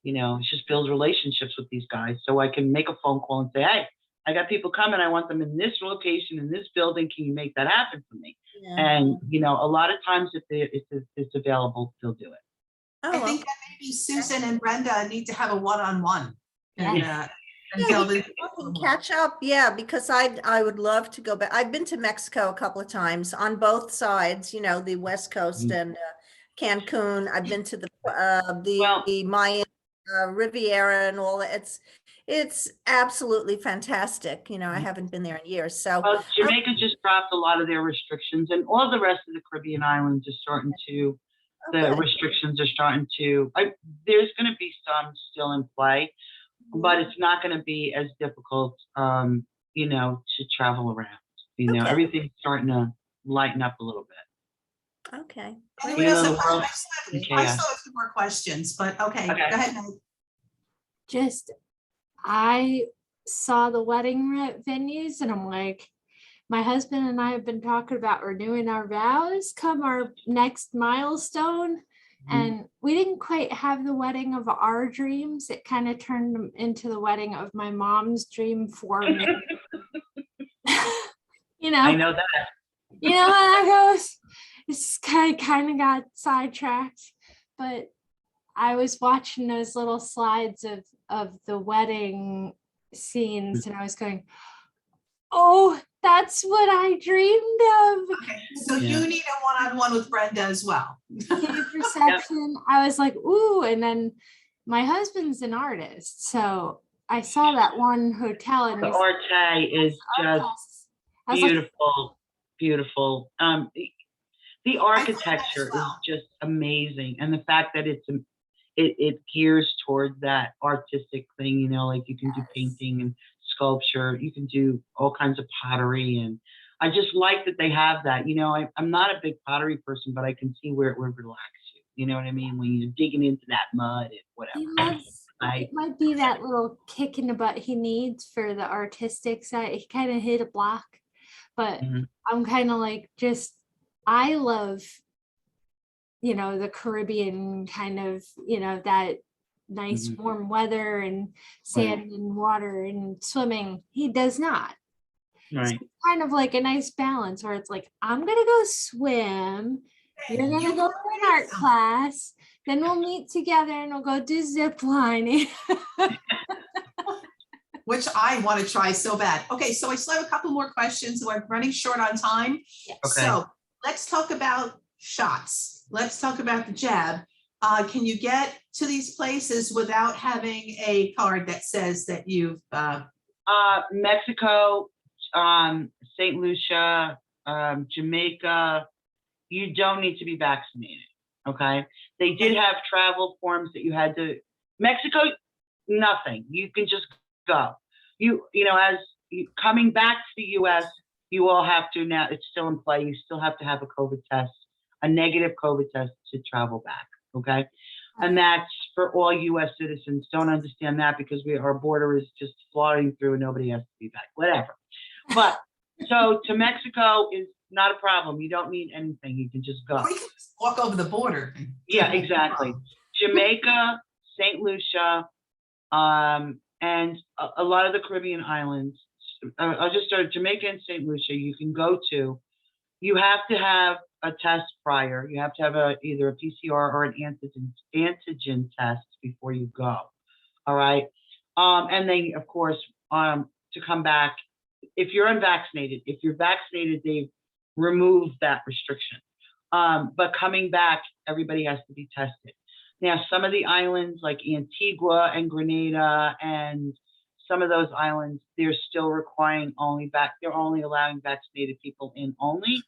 is just build relationships with these guys so I can make a phone call and say, hey, I got people coming. I want them in this location, in this building. Can you make that happen for me? Yeah. And, a lot of times if it's available, they'll do it. I think that maybe Susan and Brenda need to have a one-on-one. And catch up. Yeah, because I would love to go back. I've been to Mexico a couple of times on both sides, the West Coast and Cancun. I've been to the Mayan Riviera and all that. It's absolutely fantastic. I haven't been there in years. So Jamaica just dropped a lot of their restrictions, and all the rest of the Caribbean islands are starting to. Restrictions are starting to. There's going to be some still in play, but it's not going to be as difficult, to travel around. Everything's starting to lighten up a little bit. Okay. Anyone else have questions? I still have some more questions, but okay. Go ahead, Meg. I saw the wedding venues, and I'm like, my husband and I have been talking about renewing our vows come our next milestone. And we didn't quite have the wedding of our dreams. It kind of turned into the wedding of my mom's dream for me. I know that. How that goes. It's kind of got sidetracked. but I was watching those little slides of the wedding scenes and I was going, oh, that's what I dreamed of. Okay, so Yeah. you need a one-on-one with Brenda as well. Cave reception. I was like, ooh, and then my husband's an artist. So I saw that one hotel and The Arte is just beautiful, beautiful. The architecture is well. just amazing. And the fact that it gears towards that artistic thing, you know, like you can do painting and sculpture, you can do all kinds of pottery. And I just like that they have that. You know, I'm not a big pottery person, but I can see where it would relax you. You know what I mean? When you're digging into that mud and He whatever. loves, it might be that little kick in the butt he needs for the artistic side. He kind of hit a block, but Mhm. I'm kind of like, I love, you know, the Caribbean kind of, you know, that nice Mhm. warm weather and sand and water and swimming. He does not. Right. It's kind of like a nice balance where it's like, I'm gonna go swim, you're gonna You go to an art class, then we'll meet together and we'll go do zip lining. Which I want to try so bad. Okay, so I still have a couple more questions. We're running short on time. Okay. So let's talk about shots. Let's talk about the jab. Can you get to these places without having a card that says that you've Mexico, St. Lucia, Jamaica, you don't need to be vaccinated. Okay. They did have travel forms that you had to, Mexico, nothing. You can just go. You know, as you coming back to the US, you all have to now, it's still in play. You still have to have a COVID test, a negative COVID test to travel back. Okay. And that's for all US citizens. Don't understand that because our border is just flooding through and nobody has to be back, whatever. But so to Mexico is not a problem. You don't need anything. You can just go. we can just walk over the border. Yeah, exactly. Jamaica, St. Lucia, and a lot of the Caribbean islands. I'll just start Jamaica and St. Lucia. You can go to. You have to have a test prior. You have to have either a PCR or an antigen test before you go. All right. And then of course, to come back, if you're unvaccinated, if you're vaccinated, they've removed that restriction. But coming back, everybody has to be tested. Now, some of the islands like Antigua and Grenada and some of those islands, they're still requiring they're only allowing vaccinated people in only.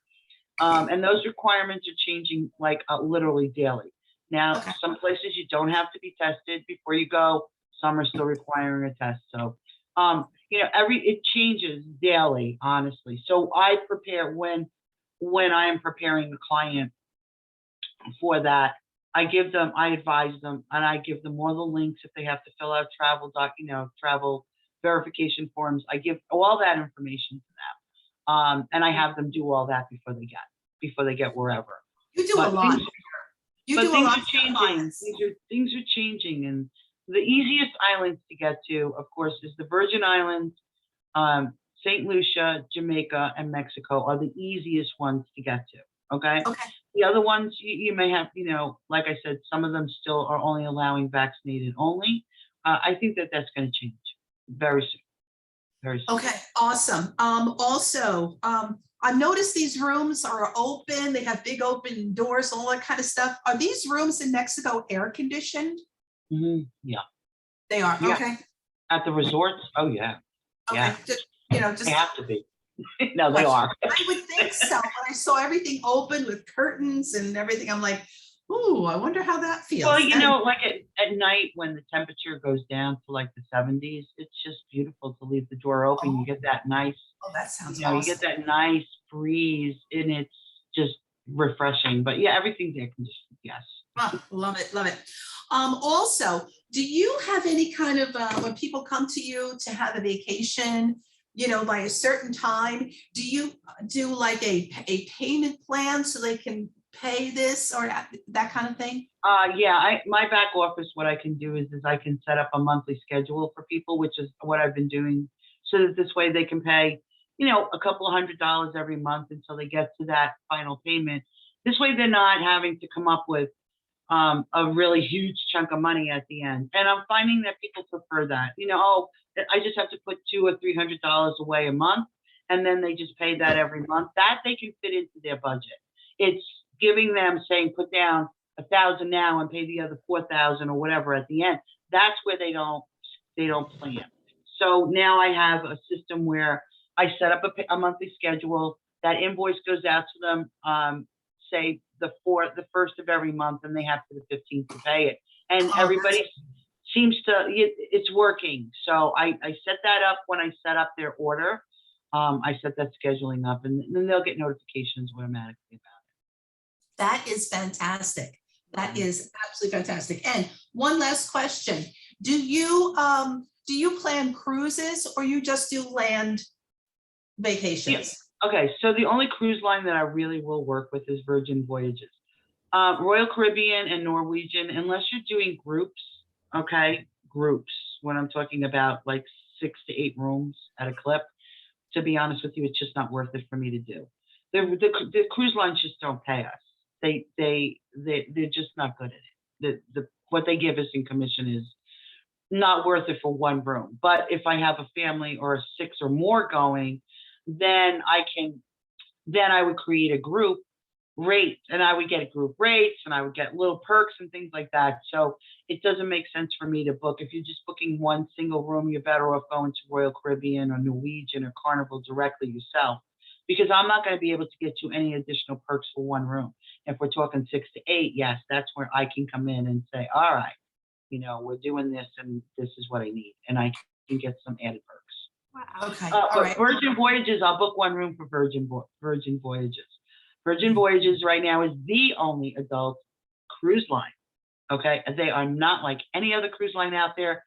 And those requirements are changing like literally daily. Now, some places you don't have to be tested before you go. Some are still requiring a test. So, you know, it changes daily, honestly. So I prepare when I am preparing the client for that, I advise them, and I give them all the links if they have to fill out travel verification forms. I give all that information to them. And I have them do all that before they get wherever. You do a lot. Things are changing. Things are changing, and the easiest islands to get to, of course, is the Virgin Islands, St. Lucia, Jamaica, and Mexico are the easiest ones to get to. Okay. The other ones you may have, you know, like I said, some of them still are only allowing vaccinated only. I think that's going to change very soon. Very soon. Okay, awesome. Also, I've noticed these rooms are open. They have big open doors, all that kind of stuff. Are these rooms in Mexico air conditioned? Mm-hmm. Yeah. They are. Yeah. Okay. At the resorts? Oh yeah. Okay. Yeah. Just They have to be. No, they are. I would think so. When I saw everything open with curtains and everything, I'm like, ooh, I wonder how that feels. Well, you know, like at night when the temperature goes down to like the 70s, it's just beautiful to leave the door open. You get that nice, that sounds awesome. awesome. You get that nice breeze and it's just refreshing. But yeah, everything's air conditioned. Yes. Oh, love it. Love it. Also, do you have any kind of, when people come to you to have a vacation, you know, by a certain time, do you do like a payment plan so they can pay this or that kind of thing? Yeah, my back office, what I can do is I can set up a monthly schedule for people, which is what I've been doing, so that this way they can pay, you know, a couple of $100s every month until they get to that final payment. This way they're not having to come up with a really huge chunk of money at the end. And I'm finding that people prefer that. Oh, I just have to put $200 or $300 away a month, and then they just pay that every month. That they can fit into their budget. It's giving them, saying, put down $1,000 now and pay the other $4,000 or whatever at the end. That's where they don't plan. So now I have a system where I set up a monthly schedule. That invoice goes out to them, say the first of every month, and they have to the 15th to pay it. And everybody seems to, it's working. So I set that up when I set up their order. I set that scheduling up, and then they'll get notifications automatically about it. That is fantastic. That is absolutely fantastic. And one last question. Do you plan cruises, or you just do land vacations? Yes. Okay, so the only cruise line that I really will work with is Virgin Voyages. Royal Caribbean and Norwegian, unless you're doing groups, okay, groups, when I'm talking about like 6 to 8 rooms at a clip, to be honest with you, it's just not worth it for me to do. The cruise lines just don't pay us. They're just not good at it. What they give us in commission is not worth it for one room. But if I have a family or 6 or more going, then I would create a group rate, and I would get group rates, and I would get little perks and things like that. So it doesn't make sense for me to book. If you're just booking one single room, you're better off going to Royal Caribbean or Norwegian or Carnival directly yourself, because I'm not going to be able to get you any additional perks for one room. If we're talking 6 to 8, yes, that's where I can come in and say, all right, we're doing this, and this is what I need, and I can get some added perks. Wow. Okay. But All right. Virgin Voyages, I'll book one room for Virgin Voyages. Virgin Voyages right now is the only adult cruise line. Okay, they are not like any other cruise line out there.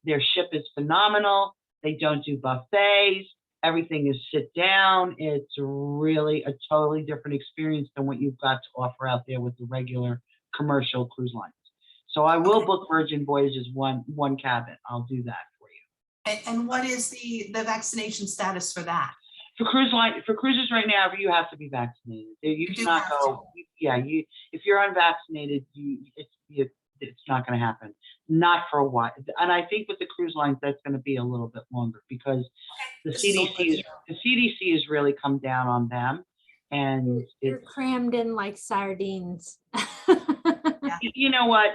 Their ship is phenomenal. They don't do buffets. Everything is sit down. It's really a totally different experience than what you've got to offer out there with the regular commercial cruise lines. So I will book Virgin Voyages one cabin. I'll do that for you. And what is the vaccination status for that? For cruises right now, you have to be vaccinated. You do cannot have go. If you're unvaccinated, it's not going to happen. Not for a while. And I think with the cruise lines, that's going to be a little bit longer, because the CDC has really come down on them, and You're crammed in like sardines. you know what?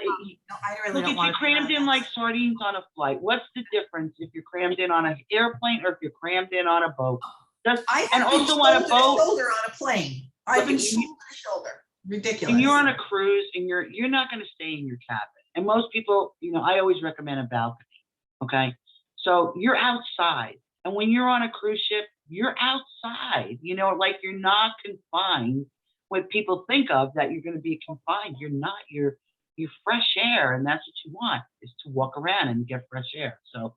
No, I really Look, don't if want you're to. crammed in like sardines on a flight, what's the difference if you're crammed in on an airplane or if you're crammed in on a boat? I And have been also on a shoulder to boat, shoulder on a plane. I've been Look, shoulder to shoulder. Ridiculous. and you're on a cruise, and you're not going to stay in your cabin. And most people, I always recommend a balcony. Okay, so you're outside, and when you're on a cruise ship, you're outside. Like you're not confined. What people think of that you're going to be confined, you're not. You're fresh air, and that's what you want, is to walk around and get fresh air. So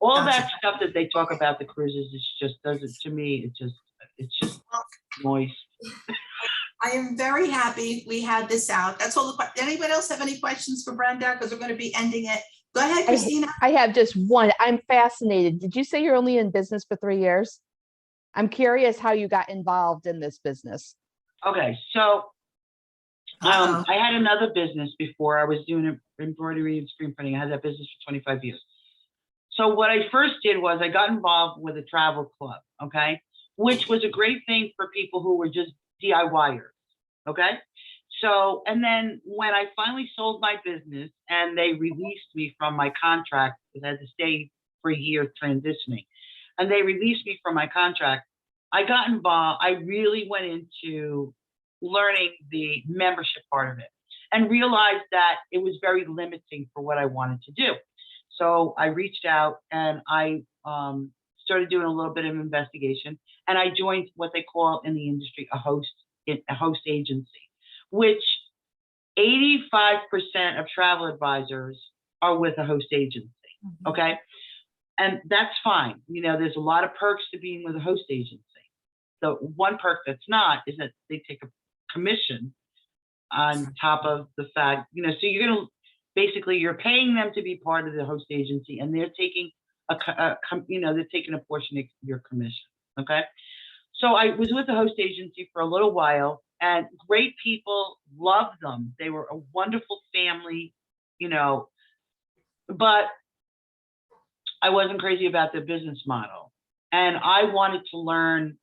all that stuff that they talk about the cruises is just doesn't, to me, it's just noise. I am very happy we had this out. That's all the questions. Anybody else have any questions for Brenda? Because we're going to be ending it. Go ahead, Christina. I have just one. I'm fascinated. Did you say you're only in business for 3 years? I'm curious how you got involved in this business. Okay, so I had another business before. I was doing embroidery and screen printing. I had that business for 25 years. So what I first did was I got involved with a travel club, okay, which was a great thing for people who were just DIYers, okay? So, and then when I finally sold my business and they released me from my contract, because I had to stay for a year transitioning, and they released me from my contract, I got involved. I really went into learning the membership part of it and realized that it was very limiting for what I wanted to do. So I reached out and I started doing a little bit of investigation, and I joined what they call in the industry a host agency, which 85% of travel advisors are with a host agency. Okay. And that's fine. There's a lot of perks to being with a host agency. The one perk that's not is that they take a commission on top of the fact, so you're going to basically, you're paying them to be part of the host agency, and they're taking they're taking a portion of your commission. Okay. So I was with the host agency for a little while, and great people, loved them. They were a wonderful family, you know, but I wasn't crazy about the business model. And I wanted to learn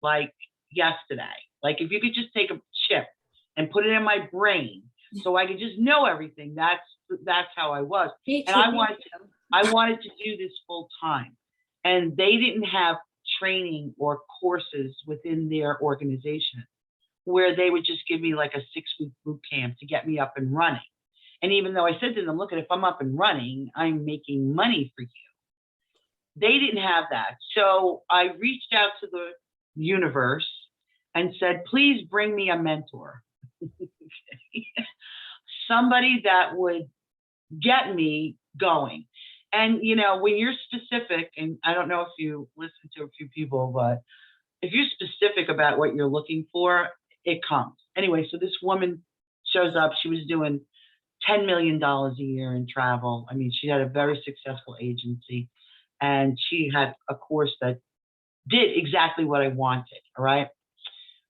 like yesterday. Like if you could just take a chip and put it in my brain so I could just know everything. That's how I was. Me And too. I wanted to do this full time. And they didn't have training or courses within their organization where they would just give me like a 6-week boot camp to get me up and running. And even though I said to them, look, if I'm up and running, I'm making money for you. They didn't have that. So I reached out to the universe and said, please bring me a mentor. Somebody that would get me going. And, you know, when you're specific, and I don't know if you listen to a few people, but if you're specific about what you're looking for, it comes. Anyway, so this woman shows up. She was doing $10 million a year in travel. I mean, she had a very successful agency, and she had a course that did exactly what I wanted. All right.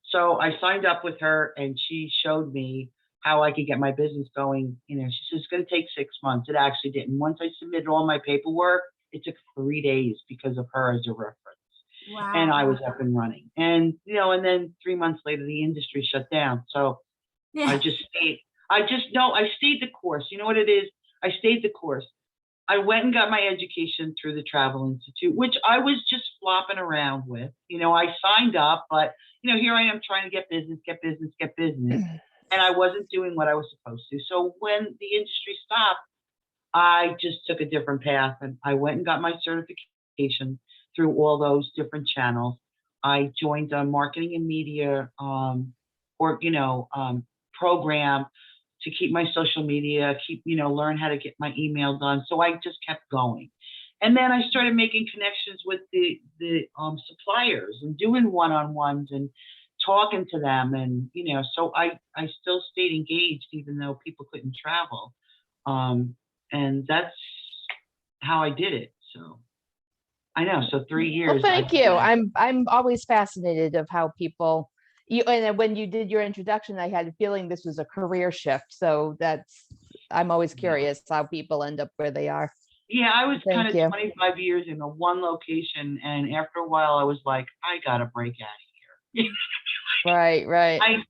So I signed up with her, and she showed me how I could get my business going. You know, she said, it's going to take 6 months. It actually didn't. Once I submitted all my paperwork, it took 3 days because of her as a reference. Wow. And I was up and running. And, you know, and then 3 months later, the industry shut down. So Yeah. I stayed the course. You know what it is? I stayed the course. I went and got my education through the Travel Institute, which I was just flopping around with. You know, I signed up, but, you know, here I am trying to get business. And I wasn't doing what I was supposed to. So when the industry stopped, I just took a different path, and I went and got my certification through all those different channels. I joined a marketing and media program to keep my social media, learn how to get my email done. So I just kept going. And then I started making connections with the suppliers and doing one-on-ones and talking to them. And, you know, so I still stayed engaged even though people couldn't travel. And that's how I did it. So I know. So 3 years. Well, thank you. I'm always fascinated of how people, and then when you did your introduction, I had a feeling this was a career shift. So I'm always curious how people end up where they are. Yeah, I was Thank kind of you. 25 years in one location. And after a while, I was like, I got to break out of here. Right. I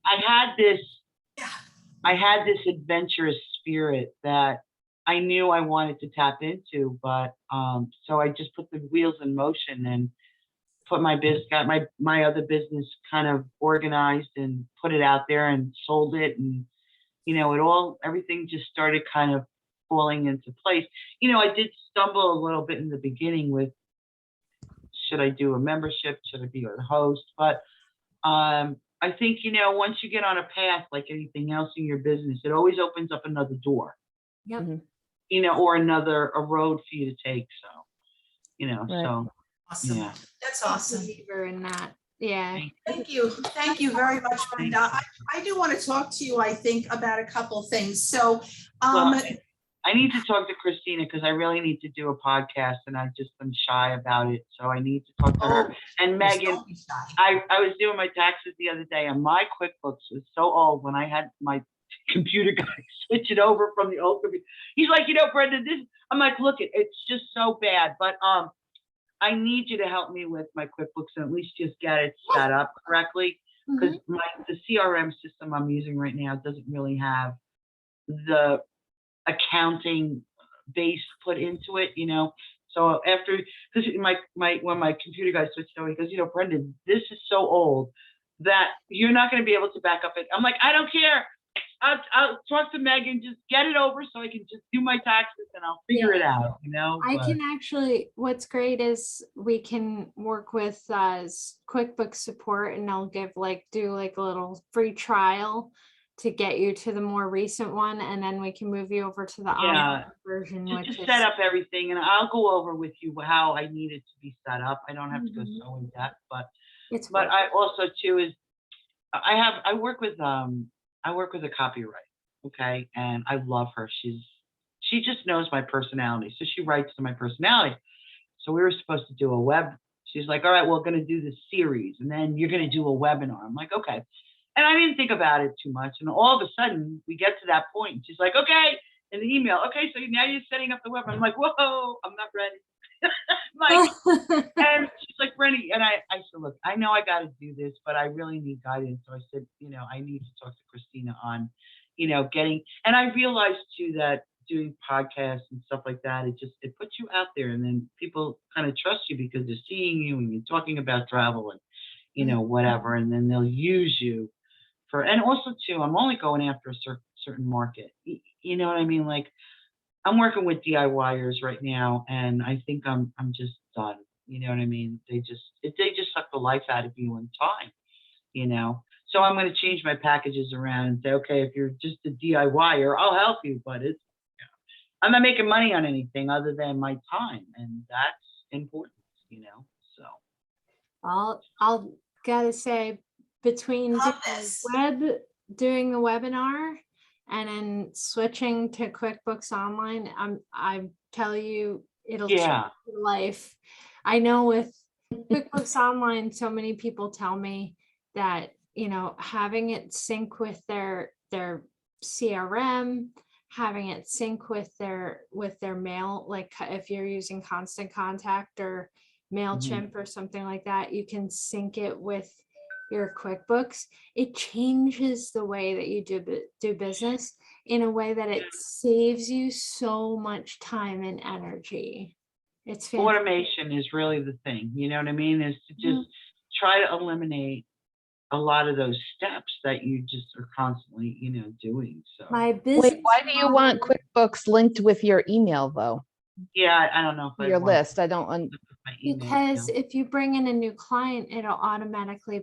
had this adventurous spirit that I knew I wanted to tap into, but so I just put the wheels in motion and put got my other business kind of organized and put it out there and sold it. And, you know, everything just started kind of falling into place. You know, I did stumble a little bit in the beginning with, should I do a membership? Should I be a host? But I think, you know, once you get on a path like anything else in your business, it always opens up another door. Yep. Mhm. You know, or a road for you to take. So, you know, Right. so Awesome. yeah. That's I'm a awesome. believer in that. Yeah. Thank you. Thank you very much, Brenda. I do want to talk to you, I think, about a couple of things. So, Well, I need to talk to Christina because I really need to do a podcast, and I've just been shy about it. So I need to talk to her. And Megan, don't be shy. I was doing my taxes the other day, and my QuickBooks was so old. When I had my computer guy switch it over from the old computer, he's like, you know, Brenda, I'm like, look, it's just so bad. But I need you to help me with my QuickBooks and at least just get it set up correctly, because the CRM system I'm using right now doesn't really have the accounting base put into it, you know. So because when my computer guy switched over, he goes, you know, Brenda, this is so old that you're not going to be able to back up it. I'm like, I don't care. I'll talk to Megan, just get it over so I can just do my taxes and I'll figure it out, you know. I But can actually, what's great is we can work with QuickBooks support, and I'll do a little free trial to get you to the more recent one, and then we can move you over to the online version, just which to is set up everything, and I'll go over with you how I need it to be set up. I don't have to go so in depth, but worth I also too is I work with a copyright, okay, and I love her. She just knows my personality, so she writes to my personality. So we were supposed to do a web. She's like, all right, we're going to do this series, and then you're going to do a webinar. I'm like, okay. And I didn't think about it too much. And all of a sudden we get to that point. And she's like, okay, in the email, okay, so now you're setting up the web. I'm like, whoa, I'm not ready. And she's like, Brenda, and I said, look, I know I got to do this, but I really need guidance. So I said, I need to talk to Christina on, getting, and I realized too that doing podcasts and stuff like that, it puts you out there, and then people kind of trust you because they're seeing you and you're talking about travel and, whatever, and then they'll use you for, and also too, I'm only going after a certain market. You know what I mean? Like, I'm working with DIYers right now, and I think I'm just done. You know what I mean? They just suck the life out of you in time, So I'm going to change my packages around and say, okay, if you're just a DIYer, I'll help you, but I'm not making money on anything other than my time, and that's important, So I'll gotta say, between Love this. doing the webinar and then switching to QuickBooks Online, I tell you, it'll change your life. I know with QuickBooks Online, so many people tell me that, having it sync with their CRM, having it sync with their mail, like if you're using Constant Contact or MailChimp or something like that, you can sync it with your QuickBooks. It changes the way that you do business in a way that it saves you so much time and energy. It's fantastic. Automation is really the thing, you know what I mean? Is to just try to eliminate a lot of those steps that you just are constantly, doing. So my business. Wait, why do you want QuickBooks linked with your email though? yeah, I don't know if Your I want list. I don't. my email, Because if you bring in a new client, it'll automatically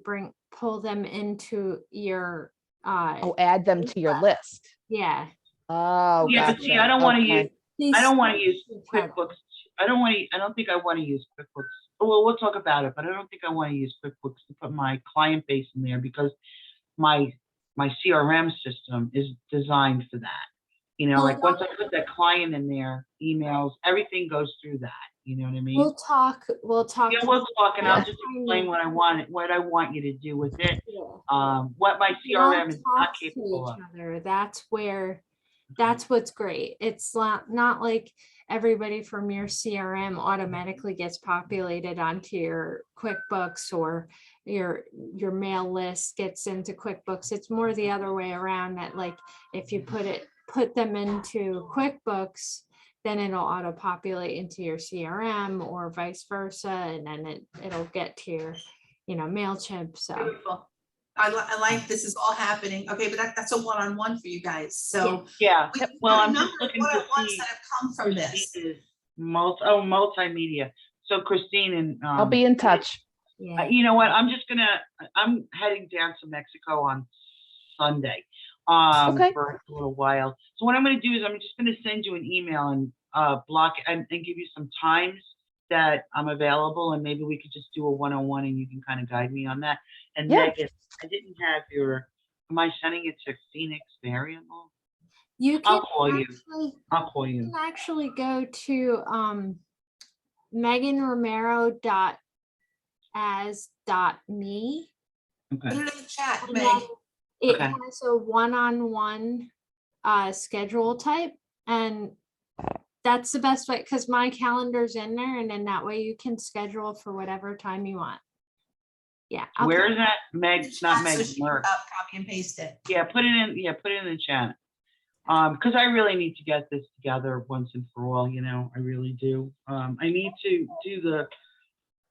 pull them into your Add them to your list. yeah. Oh, yeah, gotcha. but see, I don't want to Okay. use. I don't want to use QuickBooks. I don't think I want to use QuickBooks. Well, we'll talk about it, but I don't think I want to use QuickBooks to put my client base in there because my CRM system is designed for that. Like once I put that client in there, emails, everything goes through that. You know what I mean? We'll talk. Yeah, we'll talk, and I'll just explain what I want you to do with it. What my CRM is not capable of. That's what's great. It's not like everybody from your CRM automatically gets populated onto your QuickBooks, or your mail list gets into QuickBooks. It's more the other way around, that like if you put them into QuickBooks, then it'll auto populate into your CRM or vice versa, and then it'll get to your MailChimp. So Beautiful. I like this is all happening. Okay, but that's a one-on-one for you guys. So yeah. Well, I'm number just looking of to one-on-ones see. that have come from this. Multimedia. So Christine and I'll be in touch. yeah. you know what? I'm heading down to Mexico on Sunday Okay. for a little while. So what I'm going to do is I'm just going to send you an email and block and give you some times that I'm available, and maybe we could just do a one-on-one and you can kind of guide me on that. And Yeah. Megan, I didn't have am I sending it to Phoenix variable? You can I'll call you. I'll call you you. can actually go to meganromero.as.me. Okay. Put it in the chat, And Meg. then it Okay. has a one-on-one schedule type, and that's the best way, because my calendar's in there, and then that way you can schedule for whatever time you want. Yeah. I'll Where put- is that? Meg, not Meg. So she can, Merck. copy and paste it. Yeah, put it in. Yeah, put it in the chat. Because I really need to get this together once and for all. I really do. I need to do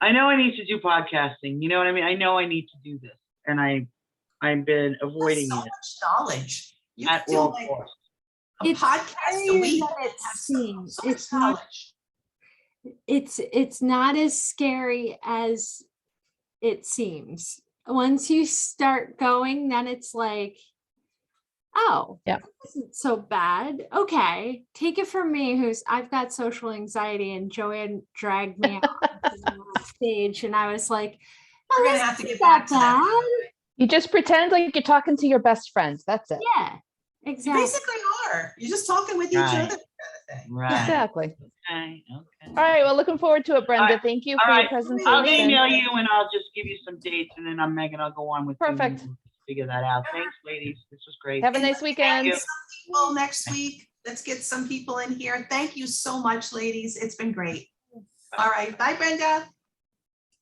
I know I need to do podcasting. You know what I mean? I know I need to do this, and I've been avoiding That's so it much knowledge. You at can do all like costs. a It's podcast a scary week. that it Have seems. so much It's not. knowledge. It's not as scary as it seems. Once you start going, then it's like, oh, Yeah. this isn't so bad. Okay, take it from me, I've got social anxiety, and Joanne dragged me on stage, and I was like, We're oh, gonna this have to get isn't back to that. bad. You just pretend like you're talking to your best friends. That's it. Yeah, You exactly. basically are. You're just talking with each Right. other, kind of thing. Right. Exactly. Okay. All right. Well, looking forward to it, Brenda. All right. Thank you All for your right. presentation. I'll email you and I'll just give you some dates, and then Megan, I'll go on with you. Perfect. figure that out. Thanks, ladies. This was great. Have a nice weekend. you. Some people next week. Let's get some people in here. Thank you so much, ladies. It's been great. All right. Bye, Brenda.